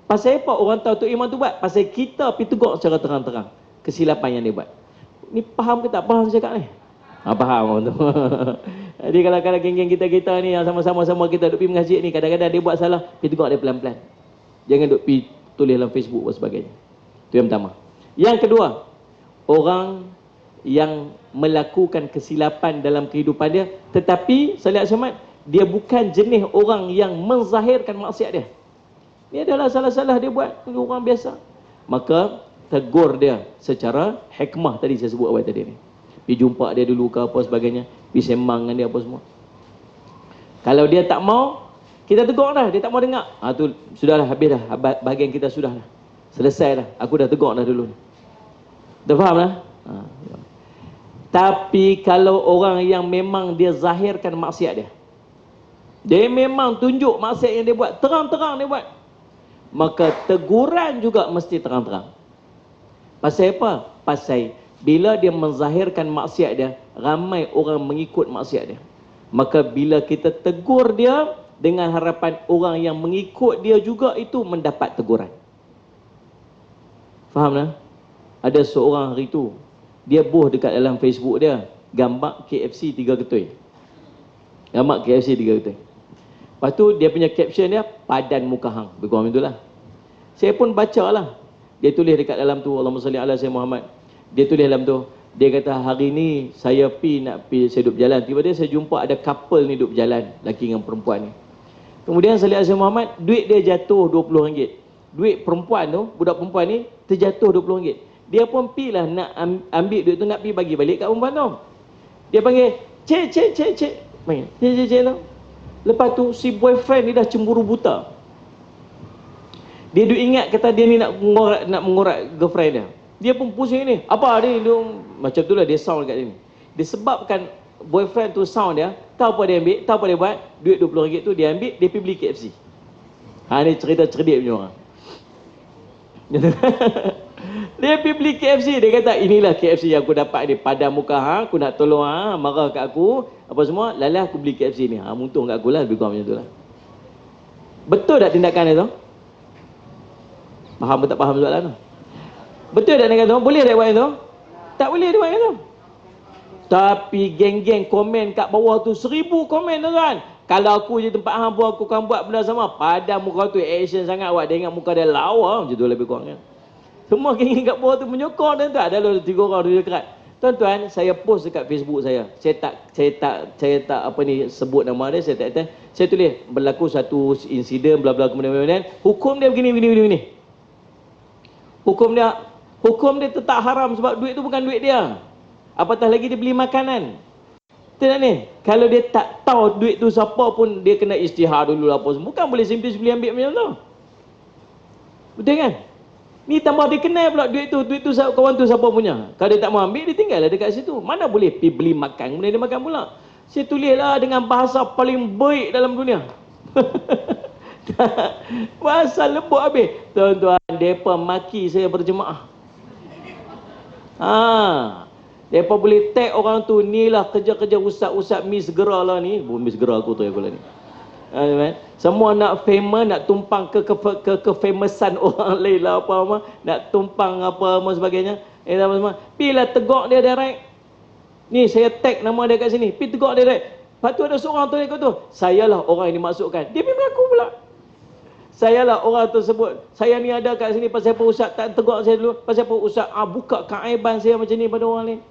Pasal apa orang tahu Tok Imam tu buat? Pasal kita pergi tegur secara terang-terang kesilapan yang dia buat. Ni faham ke tak faham saya cakap ni? Faham orang tu. Jadi kalau geng-geng kita ni yang sama-sama kita duk pergi mengaji ni, kadang-kadang dia buat salah, pergi tegur dia pelan-pelan. Jangan duk pergi tulis dalam Facebook dan sebagainya. Itu yang pertama. Yang kedua, orang yang melakukan kesilapan dalam kehidupan dia, tetapi Salih Ahmad, dia bukan jenis orang yang menzahirkan maksiat dia. Dia adalah salah-salah dia buat, orang biasa. Maka tegur dia secara hikmah, tadi saya sebut awal tadi ni. Pergi jumpa dia dulu ke apa sebagainya, pergi sembang dengan dia apa semua. Kalau dia tak mau, kita tegur dah, dia tak mau dengar. Tu sudahlah, habis dah, bahagian kita sudah dah. Selesai dah, aku dah tegur dah dulu. Dah faham dah? Tapi kalau orang yang memang dia zahirkan maksiat dia memang tunjuk maksiat yang dia buat, terang-terang dia buat, maka teguran juga mesti terang-terang. Pasal apa? Pasal bila dia menzahirkan maksiat dia, ramai orang mengikut maksiat dia. Maka bila kita tegur dia, dengan harapan orang yang mengikut dia juga itu mendapat teguran. Faham tak? Ada seorang hari tu, dia buh dekat dalam Facebook dia, gambar KFC 3 ketui. Gambar KFC 3 ketui. Lepas tu dia punya caption dia, padan muka hang. Berkurang itulah. Saya pun baca lah. Dia tulis dekat dalam tu, Allahumma salli ala Sayyidina Muhammad. Dia tulis dalam tu, dia kata hari ni saya nak pi saya duduk berjalan, tiba-tiba saya jumpa ada couple ni duduk berjalan, lelaki dengan perempuan ni. Kemudian Salih Sayyidina Muhammad, duit dia jatuh RM20. Duit perempuan tu, budak perempuan ni terjatuh RM20. Dia pun pilah nak ambil duit tu, nak pi bagi balik kat perempuan tu. Dia panggil, cik. Panggil, cik lah. Lepas tu si boyfriend ni dah cemburu buta. Dia duk ingat kata dia ni nak mengorak girlfriend dia. Dia pun pusing ni. Apa ni? Dia, macam tu lah dia sound kat sini. Disebabkan boyfriend tu sound dia, tahu apa dia ambil? Tahu apa dia buat? Duit RM20 tu dia ambil, dia pergi beli KFC. Ni cerita cerdik punya orang. Dia pergi beli KFC. Dia kata, inilah KFC yang aku dapat ni. Pada muka aku nak tolong marah kat aku, apa semua, lalah aku beli KFC ni. Muntung kat aku lah, lebih kurang macam tu lah. Betul tak tindakan dia tu? Faham tak faham soalan tu? Betul tak tindakan tu? Boleh tak buat itu? Tak boleh dia buat itu. Tapi geng-geng komen kat bawah tu, 1000 komen tu kan. Kalau aku je tempat hang pun aku akan buat benda sama. Pada muka tu action sangat awak. Dia ingat muka dia lawa macam tu lebih kurang kan. Semua geng kat bawah tu menyokong dan tu. Ada lah 3 orang dia dekat. Tuan-tuan, saya post dekat Facebook saya. Saya tak apa ni sebut nama dia, saya tulis berlaku satu insiden bla bla kemudian hukum dia begini. Hukum dia tetap haram sebab duit tu bukan duit dia. Apatah lagi dia beli makanan. Tidak ni, kalau dia tak tahu duit tu siapa pun dia kena isytihar dulu apa semua. Bukan boleh simplis beli ambil macam tu. Betul kan? Ni tambah dia kenal pula duit tu kawan tu siapa punya. Kalau dia tak mau ambil, dia tinggallah dekat situ. Mana boleh pergi beli makan, kemudian dia makan pula. Saya tulislah dengan bahasa paling baik dalam dunia. Bahasa lembut habis. Tuan-tuan, mereka maki saya berjemaah. Mereka boleh tag orang tu, ni lah kerja-kerja ustaz-ustaz mi segera lah ni. Mi segera aku tu aku lah ni. Semua nak famous, nak tumpang kefamousan orang lain lah apa nak tumpang apa sebagainya. Pilah tegak dia direct. Ni saya tag nama dia kat sini. Pi tegak dia direct. Lepas tu ada seorang tu ikut tu. Sayalah orang yang dimasukkan. Dia pergi mengaku pula. Sayalah orang tersebut. Saya ni ada kat sini pasal apa ustaz tak tegak saya dulu. Pasal apa ustaz buka keaiban saya macam ni pada orang lain.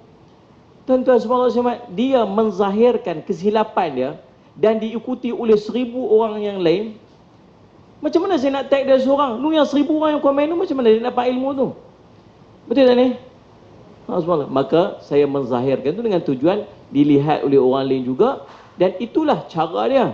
Tuan-tuan semua, dia menzahirkan kesilapan dia dan diikuti oleh 1000 orang yang lain. Macam mana saya nak tag dia seorang? Lu yang 1000 orang yang komen tu, macam mana dia dapat ilmu tu? Betul tak ni? Subhanallah. Maka saya menzahirkan itu dengan tujuan dilihat oleh orang lain juga, dan itulah cara dia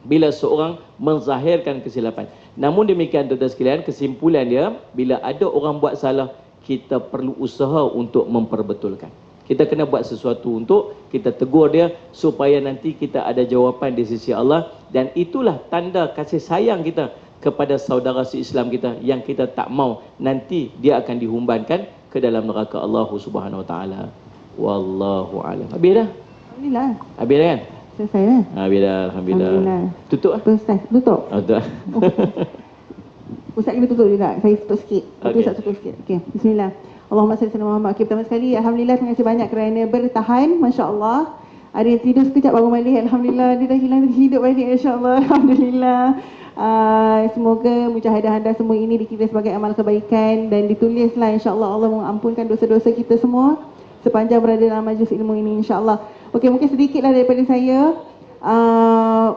bila seorang menzahirkan kesilapan. Namun demikian tuan-tuan sekalian, kesimpulan dia, bila ada orang buat salah, kita perlu usaha untuk memperbetulkan. Kita kena buat sesuatu untuk kita tegur dia supaya nanti kita ada jawapan di sisi Allah, dan itulah tanda kasih sayang kita kepada saudara se-Islam kita yang kita tak mau nanti dia akan dihumbankan ke dalam neraka Allah Subhanahu Wa Taala. Wallahu a'lam. Habis dah? Alhamdulillah. Habis dah kan? Selesai dah. Habis dah, alhamdulillah. Alhamdulillah. Tutup ah. Ustaz, tutup. Tutup. Ustaz kita tutup juga. Saya tutup sikit. Okey. Ustaz tutup sikit. Okey. Bismillah. Allahumma salli ala Muhammad. Okay, pertama sekali, alhamdulillah, terima kasih banyak kerana bertahan. Masya-Allah. Ada yang tidur sekejap bangun balik. Alhamdulillah, dia dah hilang hidup balik, insya-Allah. Alhamdulillah. Semoga mujahadah anda semua ini dikira sebagai amal kebaikan dan ditulislah, insya-Allah Allah mengampunkan dosa-dosa kita semua sepanjang berada dalam majlis ilmu ini, insya-Allah. Okey, mungkin sedikitlah daripada saya.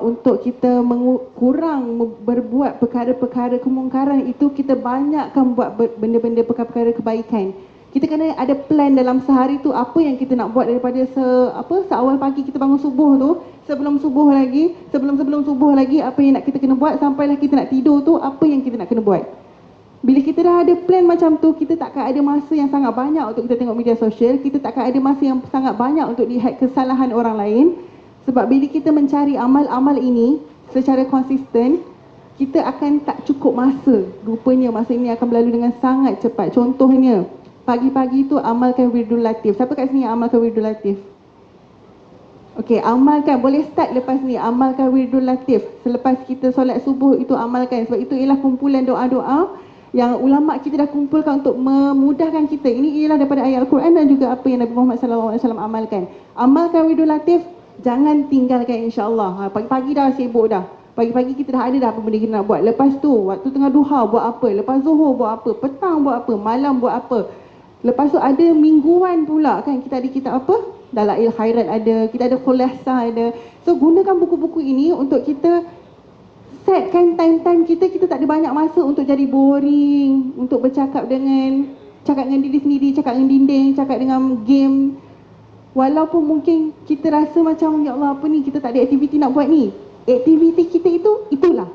Untuk kita kurang berbuat perkara-perkara kemungkaran itu, kita banyakkan buat benda-benda perkara-perkara kebaikan. Kita kena ada plan dalam sehari tu, apa yang kita nak buat daripada seawal pagi kita bangun subuh tu, sebelum subuh lagi, sebelum subuh lagi, apa yang nak kita kena buat sampailah kita nak tidur tu, apa yang kita nak kena buat. Bila kita dah ada plan macam tu, kita takkan ada masa yang sangat banyak untuk kita tengok media sosial, kita takkan ada masa yang sangat banyak untuk lihat kesalahan orang lain. Sebab bila kita mencari amal-amal ini secara konsisten, kita akan tak cukup masa. Rupanya masa ini akan berlalu dengan sangat cepat. Contohnya, pagi-pagi tu amalkan wirdul latif. Siapa kat sini yang amalkan wirdul latif? Okey, amalkan. Boleh start lepas ni. Amalkan wirdul latif. Selepas kita solat subuh itu amalkan. Sebab itu ialah kumpulan doa-doa yang ulama kita dah kumpulkan untuk memudahkan kita. Ini ialah daripada ayat Al-Quran dan juga apa yang Nabi Muhammad SAW amalkan. Amalkan wirdul latif. Jangan tinggalkan, insya-Allah. Pagi-pagi dah sibuk dah. Pagi-pagi kita dah ada dah apa benda kita nak buat. Lepas tu, waktu tengah duha buat apa. Lepas zuhur buat apa. Petang buat apa. Malam buat apa. Lepas tu ada mingguan pula kan. Kita ada kitab apa? Dalail Khairat ada. Kita ada Khulasah ada. So, gunakan buku-buku ini untuk kita setkan time-time kita. Kita tak ada banyak masa untuk jadi boring. Untuk cakap dengan diri sendiri. Cakap dengan dinding. Cakap dengan game. Walaupun mungkin kita rasa macam, ya Allah apa ni, kita tak ada aktiviti nak buat ni. Aktiviti kita itulah.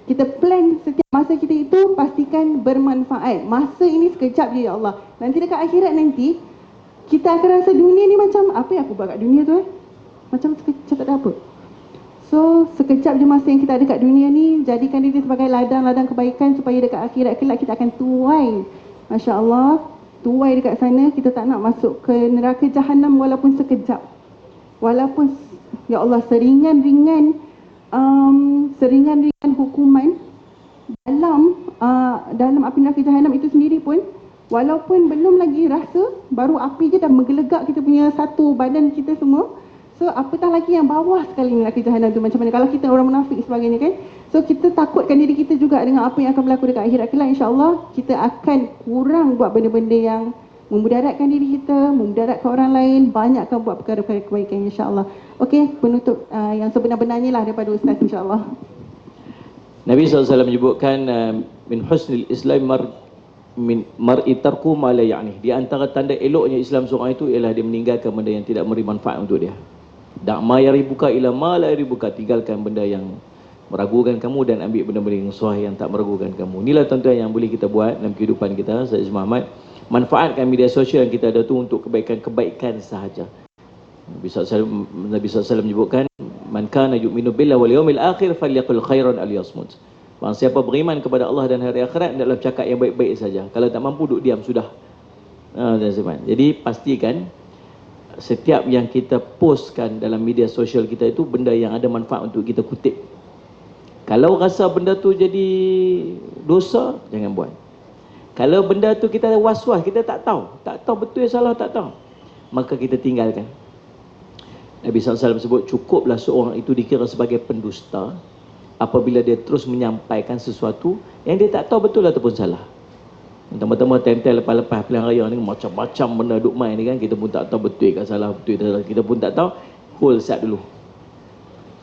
Kita plan setiap masa kita itu, pastikan bermanfaat. Masa ini sekejap je, ya Allah. Nanti dekat akhirat nanti, kita akan rasa dunia ni macam, apa yang aku buat kat dunia tu macam sekejap tak ada apa. So, sekejap je masa yang kita ada kat dunia ni, jadikan diri sebagai ladang-ladang kebaikan supaya dekat akhirat kelak kita akan tuai. Masya Allah. Tuai dekat sana, kita tak nak masuk ke neraka Jahannam walaupun sekejap. Walaupun, ya Allah, seringan-ringan hukuman dalam api neraka Jahannam itu sendiri pun, walaupun belum lagi rasa, baru api je dah menggelegak kita punya satu badan kita semua. So, apatah lagi yang bawah sekali neraka Jahannam tu, macam mana kalau kita orang munafik sebagainya kan. So, kita takutkan diri kita juga dengan apa yang akan berlaku dekat akhirat kelak, insya-Allah kita akan kurang buat benda-benda yang memudaratkan diri kita, memudaratkan orang lain, banyakkan buat perkara-perkara kebaikan, insya-Allah. Okey, penutup yang sebenar-benarnya lah daripada Ustaz, insya-Allah. Nabi SAW menyebutkan min husnil Islam mar'i tarku ma la ya'ni. Di antara tanda eloknya Islam seorang itu ialah dia meninggalkan benda yang tidak memberi manfaat untuk dia. Da' ma yaribuka ila ma la yaribuka. Tinggalkan benda yang meragukan kamu dan ambil benda-benda yang sahih yang tak meragukan kamu. Inilah tuan-tuan yang boleh kita buat dalam kehidupan kita. Saya Muhammad, manfaatkan media sosial yang kita ada tu untuk kebaikan-kebaikan sahaja. Nabi SAW menyebutkan, man kana yu'minu billahi wal yawmil akhir falyaqul khairan aw liyasmut. Barang siapa beriman kepada Allah dan hari akhirat, hendaklah bercakap yang baik-baik saja. Kalau tak mampu, duduk diam sudah. Jadi pastikan setiap yang kita postkan dalam media sosial kita itu benda yang ada manfaat untuk kita kutip. Kalau rasa benda tu jadi dosa, jangan buat. Kalau benda tu kita was-was, kita tak tahu betul salah, tak tahu, maka kita tinggalkan. Nabi SAW sebut, cukuplah seorang itu dikira sebagai pendusta apabila dia terus menyampaikan sesuatu yang dia tak tahu betul ataupun salah. Tama-tama time-time lepas-lepas pilihan raya ni, macam-macam benda duk main ni kan, kita pun tak tahu betul ke salah, betul ke salah, kita pun tak tahu. Hold sat dulu.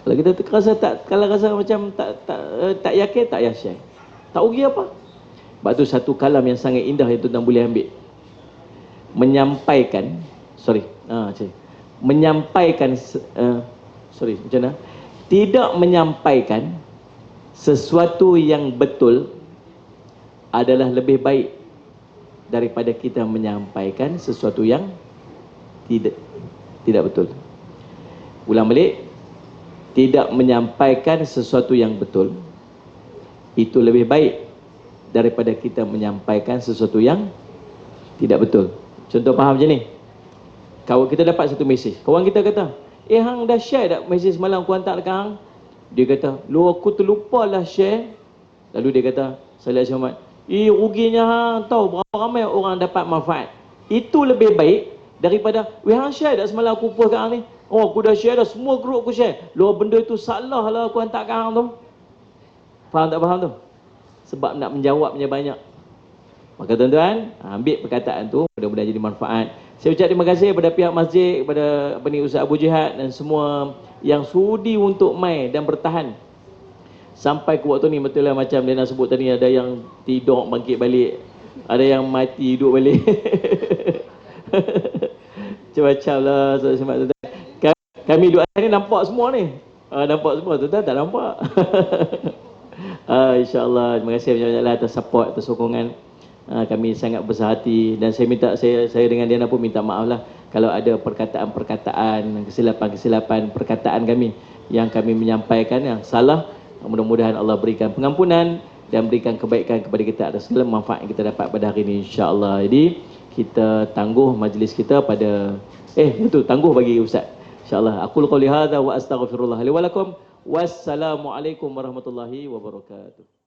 Kalau kita rasa tak, kalau rasa macam tak yakin, tak payah share. Tak rugi apa? Sebab tu satu kalam yang sangat indah yang tuan boleh ambil. Menyampaikan, menyampaikan, macam mana? Tidak menyampaikan sesuatu yang betul adalah lebih baik daripada kita menyampaikan sesuatu yang tidak betul. Ulang balik. Tidak menyampaikan sesuatu yang betul itu lebih baik daripada kita menyampaikan sesuatu yang tidak betul. Contoh faham macam ni. Kalau kita dapat satu mesej, kawan kita kata, hang dah share tak mesej semalam aku hantar dekat hang? Dia kata, lu aku terlupa lah share. Lalu dia kata, Salih Ahmad, ruginya hang tahu berapa ramai orang dapat manfaat. Itu lebih baik daripada, hang share tak semalam aku post kat hang ni? Oh, aku dah share dah, semua grup aku share. Lu benda itu salah lah aku hantar kat hang tu. Faham tak faham tu? Sebab nak menjawabnya banyak. Maka tuan-tuan, ambil perkataan tu, mudah-mudahan jadi manfaat. Saya ucap terima kasih kepada pihak masjid, kepada Ustaz Abu Jihad dan semua yang sudi untuk mai dan bertahan sampai ke waktu ni. Betul lah macam dia nak sebut tadi, ada yang tidur bangkit balik, ada yang mati hidup balik. Macam-macam lah. Kami dua ni nampak semua ni. Nampak semua, tuan-tuan tak nampak. InsyaAllah, terima kasih banyak-banyaklah atas support, atas sokongan. Kami sangat besar hati dan saya dengan Diana pun minta maaf lah kalau ada perkataan-perkataan, kesilapan-kesilapan perkataan kami yang kami menyampaikan yang salah. Mudah-mudahan Allah berikan pengampunan dan berikan kebaikan kepada kita atas segala manfaat yang kita dapat pada hari ini, insya-Allah. Jadi kita tangguh majlis kita pada itu tangguh bagi Ustaz, insya-Allah. Aku qouli hadza wa astaghfirullah li wa lakum. Wassalamualaikum warahmatullahi wabarakatuh.